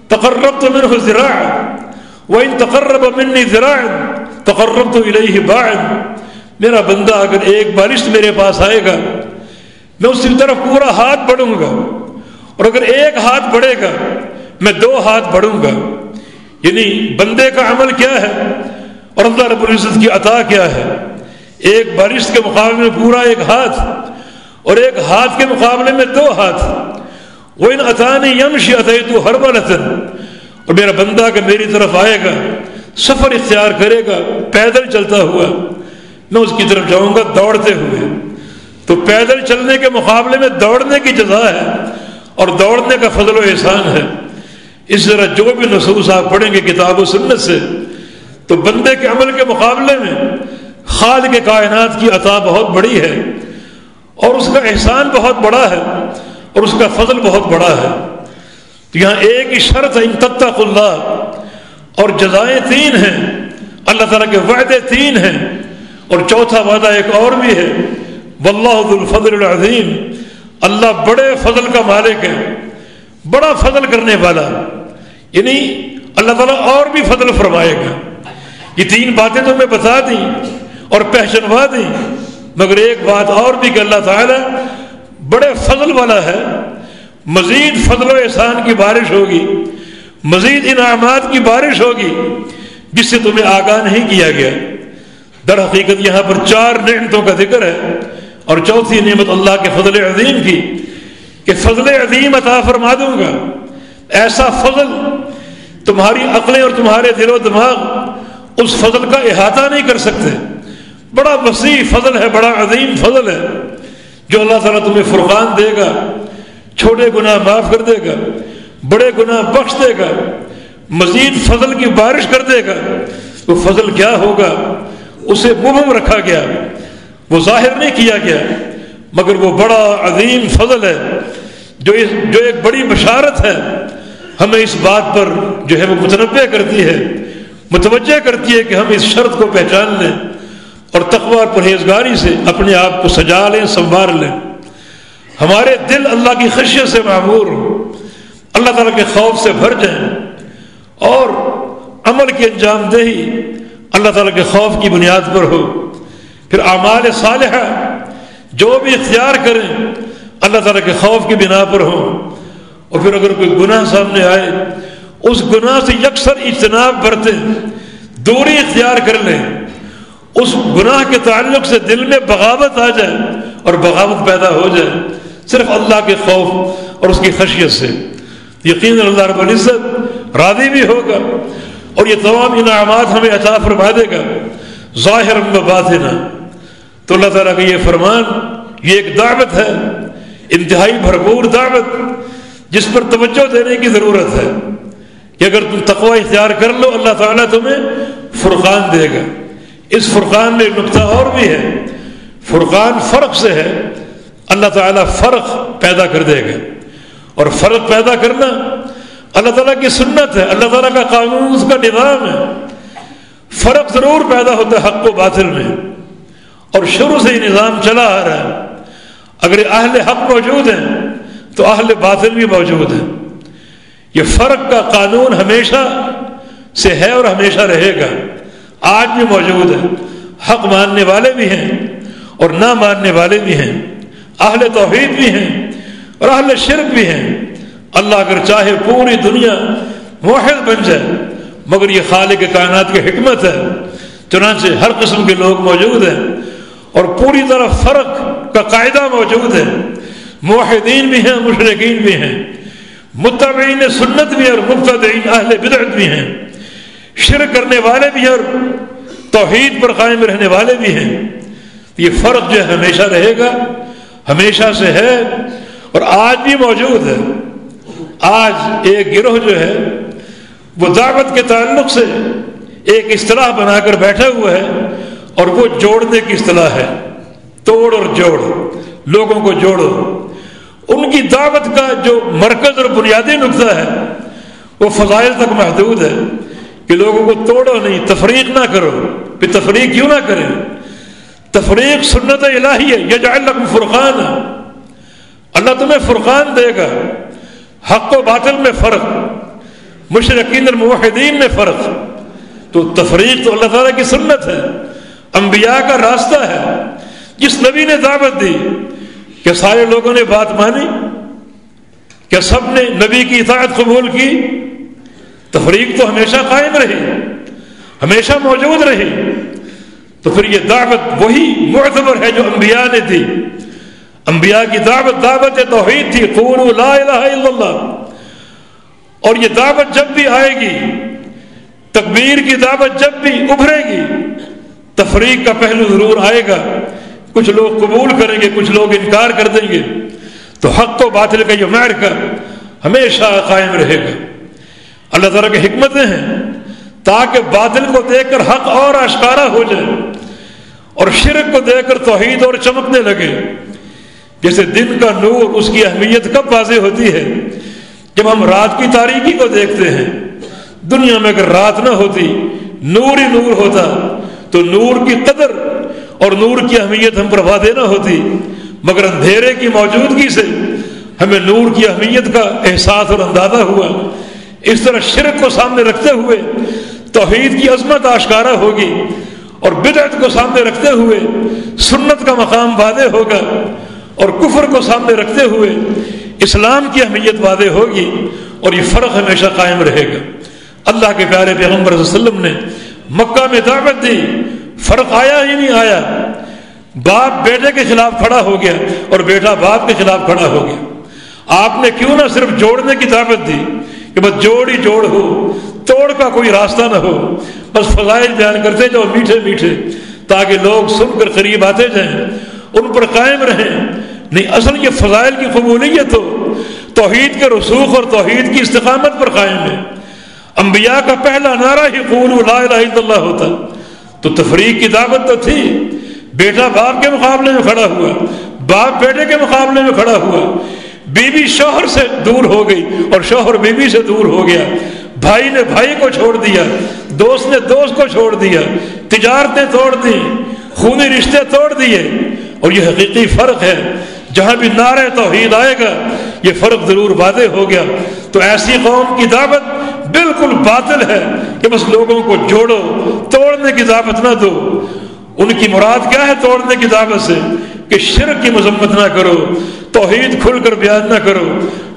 تَقَرَّبْتُ مِنْهُ ذِرَاعًا وَإِن تَقَرَّبَ مِنِّي ذِرَاعًا تَقَرَّبْتُ إِلَيْهِ بَاعًا، میرا بندہ اگر ایک بالشت میرے پاس آئے گا، میں اس کی طرف پورا ہاتھ بڑھوں گا، اور اگر ایک ہاتھ بڑھے گا میں 2 ہاتھ بڑھوں گا۔ یعنی بندے کا عمل کیا ہے اور اللہ رب العزت کی عطا کیا ہے۔ ایک بالشت کے مقابلے میں پورا 1 ہاتھ، اور 1 ہاتھ کے مقابلے میں 2 ہاتھ۔ وَإِنْ أَتَانِي يَمْشِي أَتَيْتُهُ هَرْوَلَةً، اور میرا بندہ اگر میری طرف آئے گا، سفر اختیار کرے گا پیدل چلتا ہوا، میں اس کی طرف جاؤں گا دوڑتے ہوئے۔ تو پیدل چلنے کے مقابلے میں دوڑنے کی جزا ہے، اور دوڑنے کا فضل و احسان ہے۔ اس طرح جو بھی نصوص آپ پڑھیں گے کتاب و سنت سے، تو بندے کے عمل کے مقابلے میں خالق کائنات کی عطا بہت بڑی ہے، اور اس کا احسان بہت بڑا ہے، اور اس کا فضل بہت بڑا ہے۔ تو یہاں ایک ہی شرط ہے ان تتقوا اللہ، اور جزائیں 3 ہیں، اللہ تعالیٰ کے وعدے 3 ہیں، اور چوتھا وعدہ ایک اور بھی ہے، واللہ ذو الفضل العظیم، اللہ بڑے فضل کا مالک ہے، بڑا فضل کرنے والا۔ یعنی اللہ تعالیٰ اور بھی فضل فرمائے گا۔ یہ 3 باتیں تو میں بتا دیں اور پہچنوا دیں، مگر ایک بات اور بھی کہ اللہ تعالیٰ بڑے فضل والا ہے، مزید فضل و احسان کی بارش ہوگی، مزید انعامات کی بارش ہوگی جس سے تمہیں آگاہ نہیں کیا گیا۔ در حقیقت یہاں پر 4 نعمتوں کا ذکر ہے، اور چوتھی نعمت اللہ کے فضل عظیم کی، کہ فضل عظیم عطا فرما دوں گا، ایسا فضل تمہاری عقلیں اور تمہارے دل و دماغ اس فضل کا احاطہ نہیں کر سکتے۔ بڑا وسیع فضل ہے، بڑا عظیم فضل ہے جو اللہ تعالیٰ تمہیں فرقان دے گا، چھوٹے گناہ معاف کر دے گا، بڑے گناہ بخش دے گا، مزید فضل کی بارش کر دے گا۔ وہ فضل کیا ہوگا اسے مبہم رکھا گیا، وہ ظاہر نہیں کیا گیا، مگر وہ بڑا عظیم فضل ہے جو ایک بڑی بشارت ہے، ہمیں اس بات پر جو ہے وہ متنبہ کرتی ہے، متوجہ کرتی ہے کہ ہم اس شرط کو پہچان لیں اور تقوی اور پرہیزگاری سے اپنے آپ کو سجا لیں، سنوار لیں۔ ہمارے دل اللہ کی خشیت سے معمور ہوں، اللہ تعالیٰ کے خوف سے بھر جائیں، اور عمل کی انجام دہی اللہ تعالیٰ کے خوف کی بنیاد پر ہو۔ پھر اعمال صالحہ جو بھی اختیار کریں اللہ تعالیٰ کے خوف کی بنا پر ہوں، اور پھر اگر کوئی گناہ سامنے آئے اس گناہ سے یکسر اجتناب برتیں، دوری اختیار کر لیں، اس گناہ کے تعلق سے دل میں بغاوت آ جائے اور بغاوت پیدا ہو جائے صرف اللہ کے خوف اور اس کی خشیت سے، یقیناً اللہ رب العزت راضی بھی ہوگا اور یہ تمام انعامات ہمیں عطا فرما دے گا ظاہر و باطنا۔ تو اللہ تعالیٰ کا یہ فرمان، یہ ایک دعوت ہے، انتہائی بھرپور دعوت، جس پر توجہ دینے کی ضرورت ہے کہ اگر تم تقوی اختیار کر لو اللہ تعالیٰ تمہیں فرقان دے گا۔ اس فرقان میں نقطہ اور بھی ہے، فرقان فرق سے ہے، اللہ تعالیٰ فرق پیدا کر دے گا، اور فرق پیدا کرنا اللہ تعالیٰ کی سنت ہے، اللہ تعالیٰ کا قانون، اس کا نظام ہے۔ فرق ضرور پیدا ہوتا ہے حق و باطل میں، اور شروع سے یہ نظام چلا آ رہا ہے۔ اگر اہل حق موجود ہیں تو اہل باطل بھی موجود ہیں۔ یہ فرق کا قانون ہمیشہ سے ہے اور ہمیشہ رہے گا، آج بھی موجود ہے۔ حق ماننے والے بھی ہیں اور نہ ماننے والے بھی ہیں، اہل توحید بھی ہیں اور اہل شرک بھی ہیں۔ اللہ اگر چاہے پوری دنیا موحد بن جائے، مگر یہ خالق کائنات کی حکمت ہے، چنانچہ ہر قسم کے لوگ موجود ہیں اور پوری طرح فرق کا قاعدہ موجود ہے۔ موحدین بھی ہیں، مشرکین بھی ہیں، متبعین سنت بھی اور مبتدعین اہل بدعت بھی ہیں، شرک کرنے والے بھی ہیں اور توحید پر قائم رہنے والے بھی ہیں۔ یہ فرق جو ہے ہمیشہ رہے گا، ہمیشہ سے ہے اور آج بھی موجود ہے۔ آج ایک گروہ جو ہے وہ دعوت کے تعلق سے ایک اصطلاح بنا کر بیٹھا ہوا ہے، اور وہ جوڑنے کی اصطلاح ہے، توڑ اور جوڑ، لوگوں کو جوڑو۔ ان کی دعوت کا جو مرکز اور بنیادی نقطہ ہے وہ فضائل تک محدود ہے کہ لوگوں کو توڑو نہیں، تفریق نہ کرو۔ پھر تفریق کیوں نہ کریں؟ تفریق سنت الہی ہے، یجعل لکم فرقانا، اللہ تمہیں فرقان دے گا، حق و باطل میں فرق، مشرکین اور موحدین میں فرق۔ تو تفریق تو اللہ تعالیٰ کی سنت ہے، انبیاء کا راستہ ہے۔ جس نبی نے دعوت دی، کیا سارے لوگوں نے بات مانی؟ کیا سب نے نبی کی اطاعت قبول کی؟ تفریق تو ہمیشہ قائم رہی، ہمیشہ موجود رہی۔ تو پھر یہ دعوت وہی معتبر ہے جو انبیاء نے دی۔ انبیاء کی دعوت توحید تھی، قولوا لا الہ الا اللہ۔ اور یہ دعوت جب بھی آئے گی، تکبیر کی دعوت جب بھی ابھرے گی، تفریق کا پہلو ضرور آئے گا۔ کچھ لوگ قبول کریں گے، کچھ لوگ انکار کر دیں گے، تو حق و باطل کا یہ معرکہ ہمیشہ قائم رہے گا۔ اللہ تعالیٰ کی حکمتیں ہیں تاکہ باطل کو دیکھ کر حق اور آشکارا ہو جائے، اور شرک کو دیکھ کر توحید اور چمکنے لگے۔ جیسے دن کا نور، اس کی اہمیت کب واضح ہوتی ہے؟ جب ہم رات کی تاریکی کو دیکھتے ہیں۔ دنیا میں اگر رات نہ ہوتی، نور ہی نور ہوتا، تو نور کی قدر اور نور کی اہمیت ہم پر واضح نہ ہوتی، مگر اندھیرے کی موجودگی سے ہمیں نور کی اہمیت کا احساس اور اندازہ ہوا۔ اس طرح شرک کو سامنے رکھتے ہوئے توحید کی عظمت آشکارا ہوگی، اور بدعت کو سامنے رکھتے ہوئے سنت کا مقام واضح ہوگا، اور کفر کو سامنے رکھتے ہوئے اسلام کی اہمیت واضح ہوگی، اور یہ فرق ہمیشہ قائم رہے گا۔ اللہ کے پیارے پیغمبر صلی اللہ علیہ وسلم نے مکہ میں دعوت دی، فرق آیا ہی نہیں آیا۔ باپ بیٹے کے خلاف کھڑا ہو گیا اور بیٹا باپ کے خلاف کھڑا ہو گیا۔ آپ نے کیوں نہ صرف جوڑنے کی دعوت دی کہ بس جوڑ ہی جوڑ ہو، توڑ کا کوئی راستہ نہ ہو، بس فضائل بیان کرتے جاؤ میٹھے میٹھے، تاکہ لوگ سن کر قریب آتے جائیں، ان پر قائم رہیں۔ نہیں، اصل یہ فضائل کی قبولیت ہو، توحید کے رسوخ اور توحید کی استقامت پر قائم ہے۔ انبیاء کا پہلا نعرہ ہی قولوا لا الہ الا اللہ ہوتا۔ تو تفریق کی دعوت تو تھی، بیٹا باپ کے مقابلے میں کھڑا ہوا، باپ بیٹے کے مقابلے میں کھڑا ہوا، بیوی شوہر سے دور ہو گئی اور شوہر بیوی سے دور ہو گیا، بھائی نے بھائی کو چھوڑ دیا، دوست نے دوست کو چھوڑ دیا، تجارتیں توڑ دی، خونی رشتے توڑ دیے۔ اور یہ حقیقی فرق ہے، جہاں بھی نعرہ توحید آئے گا یہ فرق ضرور واضح ہو گیا۔ تو ایسی قوم کی دعوت بالکل باطل ہے کہ بس لوگوں کو جوڑو، توڑنے کی دعوت نہ دو۔ ان کی مراد کیا ہے توڑنے کی دعوت سے؟ کہ شرک کی مذمت نہ کرو، توحید کھل کر بیان نہ کرو،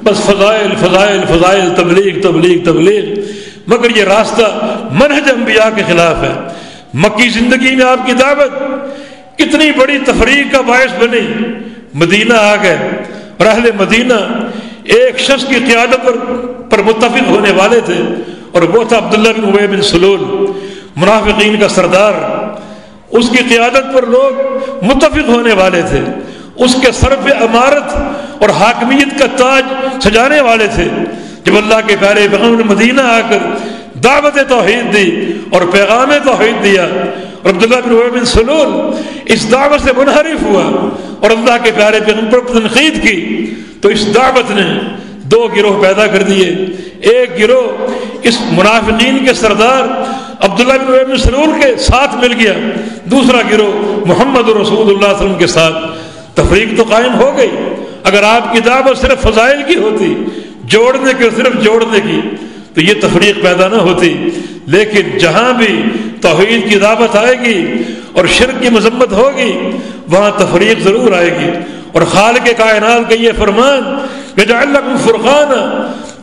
بس فضائل فضائل فضائل، تبلیغ تبلیغ تبلیغ۔ مگر یہ راستہ منہج انبیاء کے خلاف ہے، مکی زندگی میں آپ کی دعوت کتنی بڑی تفریق کا باعث بنی. مدینہ آ گئے اور اہل مدینہ ایک شخص کی قیادت پر متفق ہونے والے تھے اور وہ تھا عبداللہ بن ابی بن سلول، منافقین کا سردار. اس کی قیادت پر لوگ متفق ہونے والے تھے، اس کے سر پہ امارت اور حاکمیت کا تاج سجانے والے تھے. جب اللہ کے پیارے پیغمبر نے مدینہ آ کر دعوت توحید دی اور پیغام توحید دیا اور عبداللہ بن ابی بن سلول اس دعوت سے منحرف ہوا اور اللہ کے پیارے پیغمبر پر تنقید کی، تو اس دعوت نے دو گروہ پیدا کر دیے. ایک گروہ اس منافقین کے سردار عبداللہ بن ابی بن سلول کے ساتھ مل گیا، دوسرا گروہ محمد رسول اللہ صلی اللہ علیہ وسلم کے ساتھ. تفریق تو قائم ہو گئی. اگر آپ کی دعوت صرف فضائل کی ہوتی، جوڑنے کی، صرف جوڑنے کی، تو یہ تفریق پیدا نہ ہوتی. لیکن جہاں بھی توحید کی دعوت آئے گی اور شرک کی مذمت ہوگی وہاں تفریق ضرور آئے گی. اور خالق کائنات کا یہ فرمان یجعل لکم فرقانا،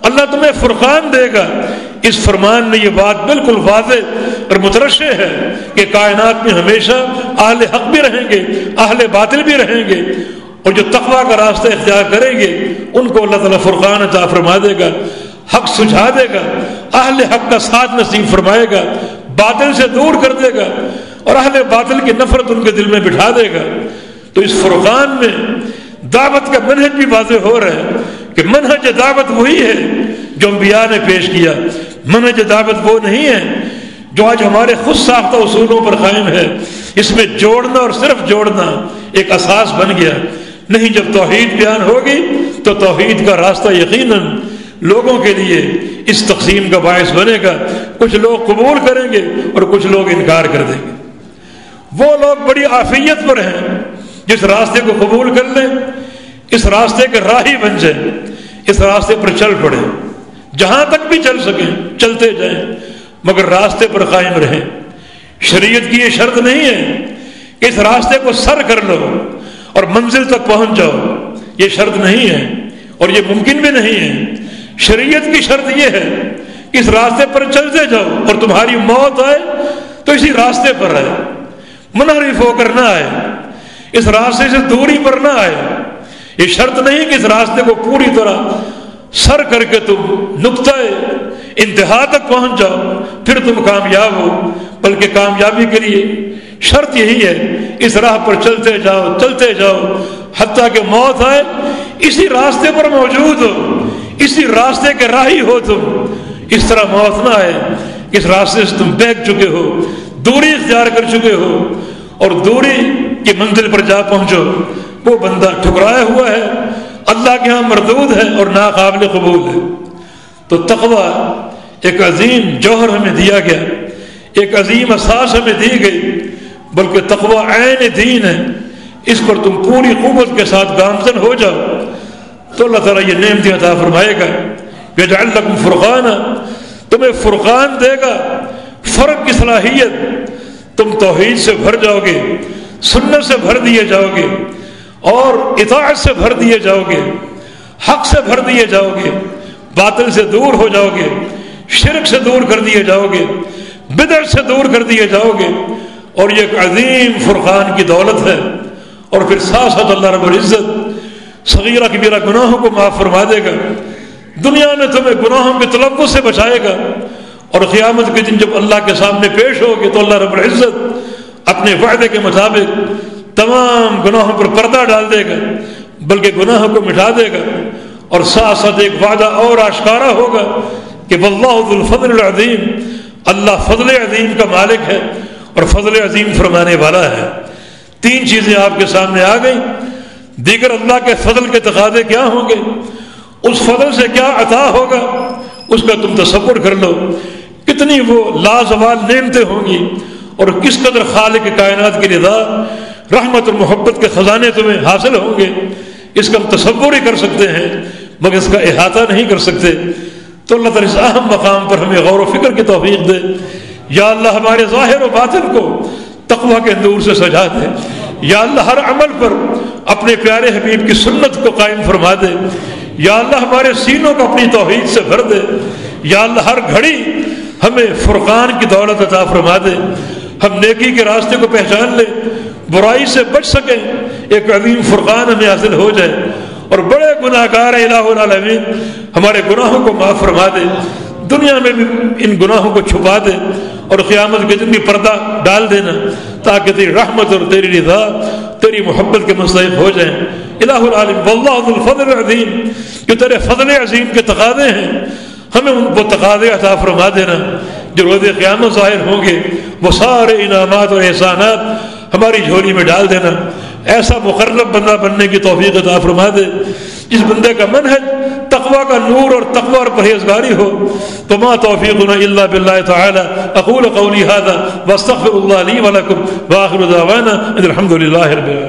اللہ تمہیں فرقان دے گا. اس فرمان میں یہ بات بالکل واضح اور مترشح ہے کہ کائنات میں ہمیشہ اہل حق بھی رہیں گے، اہل باطل بھی رہیں گے، اور جو تقویٰ کا راستہ اختیار کریں گے ان کو اللہ تعالیٰ فرقان عطا فرما دے گا، حق سجھا دے گا، اہل حق کا ساتھ نصیب فرمائے گا، باطل سے دور کر دے گا اور اہل باطل کی نفرت ان کے دل میں بٹھا دے گا. تو اس فرقان میں دعوت کا منہج بھی واضح ہو رہا ہے کہ منہج دعوت وہی ہے جو انبیاء نے پیش کیا. منہج دعوت وہ نہیں ہے جو آج ہمارے خود ساختہ اصولوں پر قائم ہے، اس میں جوڑنا اور صرف جوڑنا ایک اساس بن گیا. نہیں، جب توحید بیان ہوگی تو توحید کا راستہ یقیناً لوگوں کے لیے اس تقسیم کا باعث بنے گا. کچھ لوگ قبول کریں گے اور کچھ لوگ انکار کر دیں گے. وہ لوگ بڑی عافیت پر ہیں جس راستے کو قبول کر لیں، اس راستے کے راہی بن جائیں، اس راستے پر چل پڑیں، جہاں تک بھی چل سکیں چلتے جائیں، مگر راستے پر قائم رہیں. شریعت کی یہ شرط نہیں ہے کہ اس راستے کو سر کر لو اور منزل تک پہنچ جاؤ، یہ شرط نہیں ہے اور یہ ممکن بھی نہیں ہے. شریعت کی شرط یہ ہے کہ اس راستے پر چلتے جاؤ اور تمہاری موت آئے تو اسی راستے پر آئے، منحرف ہو کر نہ آئے، اس راستے سے دوری پر نہ آئے. یہ شرط نہیں کہ اس راستے کو پوری طرح سر کر کے تم نقطۂ انتہا تک پہنچ جاؤ پھر تم کامیاب ہو، بلکہ کامیابی کے لیے شرط یہی ہے اس راہ پر چلتے جاؤ چلتے جاؤ حتیٰ کہ موت آئے اسی راستے پر موجود ہو، اسی راستے کے راہی ہو تم. اس طرح موت نہ آئے کہ اس راستے سے تم بہک چکے ہو، دوری اختیار کر چکے ہو اور دوری کی منزل پر جا پہنچو. وہ بندہ ٹھکرایا ہوا ہے، اللہ کے ہاں مردود ہے اور ناقابل قبول ہے. تو تقویٰ ایک عظیم جوہر ہمیں دیا گیا، ایک عظیم اساس ہمیں دی گئی، بلکہ تقویٰ عین دین ہے. اس پر تم پوری قوت کے ساتھ گامزن ہو جاؤ تو اللہ تعالیٰ یہ نعمت عطا فرمائے گا. یجعل لکم فرقانا، تمہیں فرقان دے گا، فرق کی صلاحیت. تم توحید سے بھر جاؤ گے، سنت سے بھر دیے جاؤ گے اور اطاعت سے بھر دیے جاؤ گے، حق سے بھر دیے جاؤ گے، باطل سے دور ہو جاؤ گے، شرک سے دور کر دیے جاؤ گے، بدعت سے دور کر دیے جاؤ گے. اور یہ ایک عظیم فرقان کی دولت ہے. اور پھر ساتھ ساتھ اللہ رب العزت صغیرہ کبیرہ گناہوں کو معاف فرما دے گا. دنیا میں تمہیں گناہوں کے تلوث سے بچائے گا اور قیامت کے دن جب اللہ کے سامنے پیش ہوگے تو اللہ رب العزت اپنے وعدے کے مطابق تمام گناہوں پر پردہ ڈال دے گا، بلکہ گناہوں کو مٹا دے گا. اور ساتھ ساتھ ایک وعدہ اور آشکارا ہوگا کہ واللہ ذو الفضل العظیم، اللہ فضل عظیم کا مالک ہے اور فضل عظیم فرمانے والا ہے. تین چیزیں آپ کے سامنے آ گئیں. دیگر اللہ کے فضل کے تقاضے کیا ہوں گے، اس فضل سے کیا عطا ہوگا اس کا تم تصور کر لو. کتنی وہ لازوال نعمتیں ہوں گی اور کس قدر خالق کائنات کی رضا، رحمت اور محبت کے خزانے تمہیں حاصل ہوں گے. اس کا ہم تصور ہی کر سکتے ہیں مگر اس کا احاطہ نہیں کر سکتے. تو اللہ تعالیٰ اس اہم مقام پر ہمیں غور و فکر کی توفیق دے. یا اللہ ہمارے ظاہر و باطن کو تقویٰ کے نور سے سجا دے. یا اللہ ہر عمل پر اپنے پیارے حبیب کی سنت کو قائم فرما دے. یا اللہ ہمارے سینوں کو اپنی توحید سے بھر دے. یا اللہ ہر گھڑی ہمیں فرقان کی دولت عطا فرما دے. ہم نیکی کے راستے کو پہچان لیں، برائی سے بچ سکیں، ایک عظیم فرقان ہمیں حاصل ہو جائے، اور بڑے گناہ گار ہیں الہ العالمین، ہمارے گناہوں کو معاف فرما دے، دنیا میں بھی ان گناہوں کو چھپا دے، اور قیامت کے دن بھی پردہ ڈال دینا، تاکہ تیری رحمت اور تیری رضا، تیری محبت کے مستحق ہو جائیں۔ الہ العالمین واللہ ذو الفضل العظیم، جو تیرے فضل عظیم کے تقاضے ہیں، ہمیں ان کو تقاضے عطا فرما دینا جو روز قیامت ظاہر ہوں گے، وہ سارے انعامات اور احسانات ہماری جھولی میں ڈال دینا۔ ایسا مقرب بندہ بننے کی توفیق عطا فرما دے جس بندے کا منہج تقوی کا نور اور تقوی اور پرہیزگاری ہو۔ تو ما توفیقنا الا باللہ تعالی، اقول قولی ھذا واستغفر اللہ لی ولکم، وآخر دعوانا ان الحمد للہ رب العالمین۔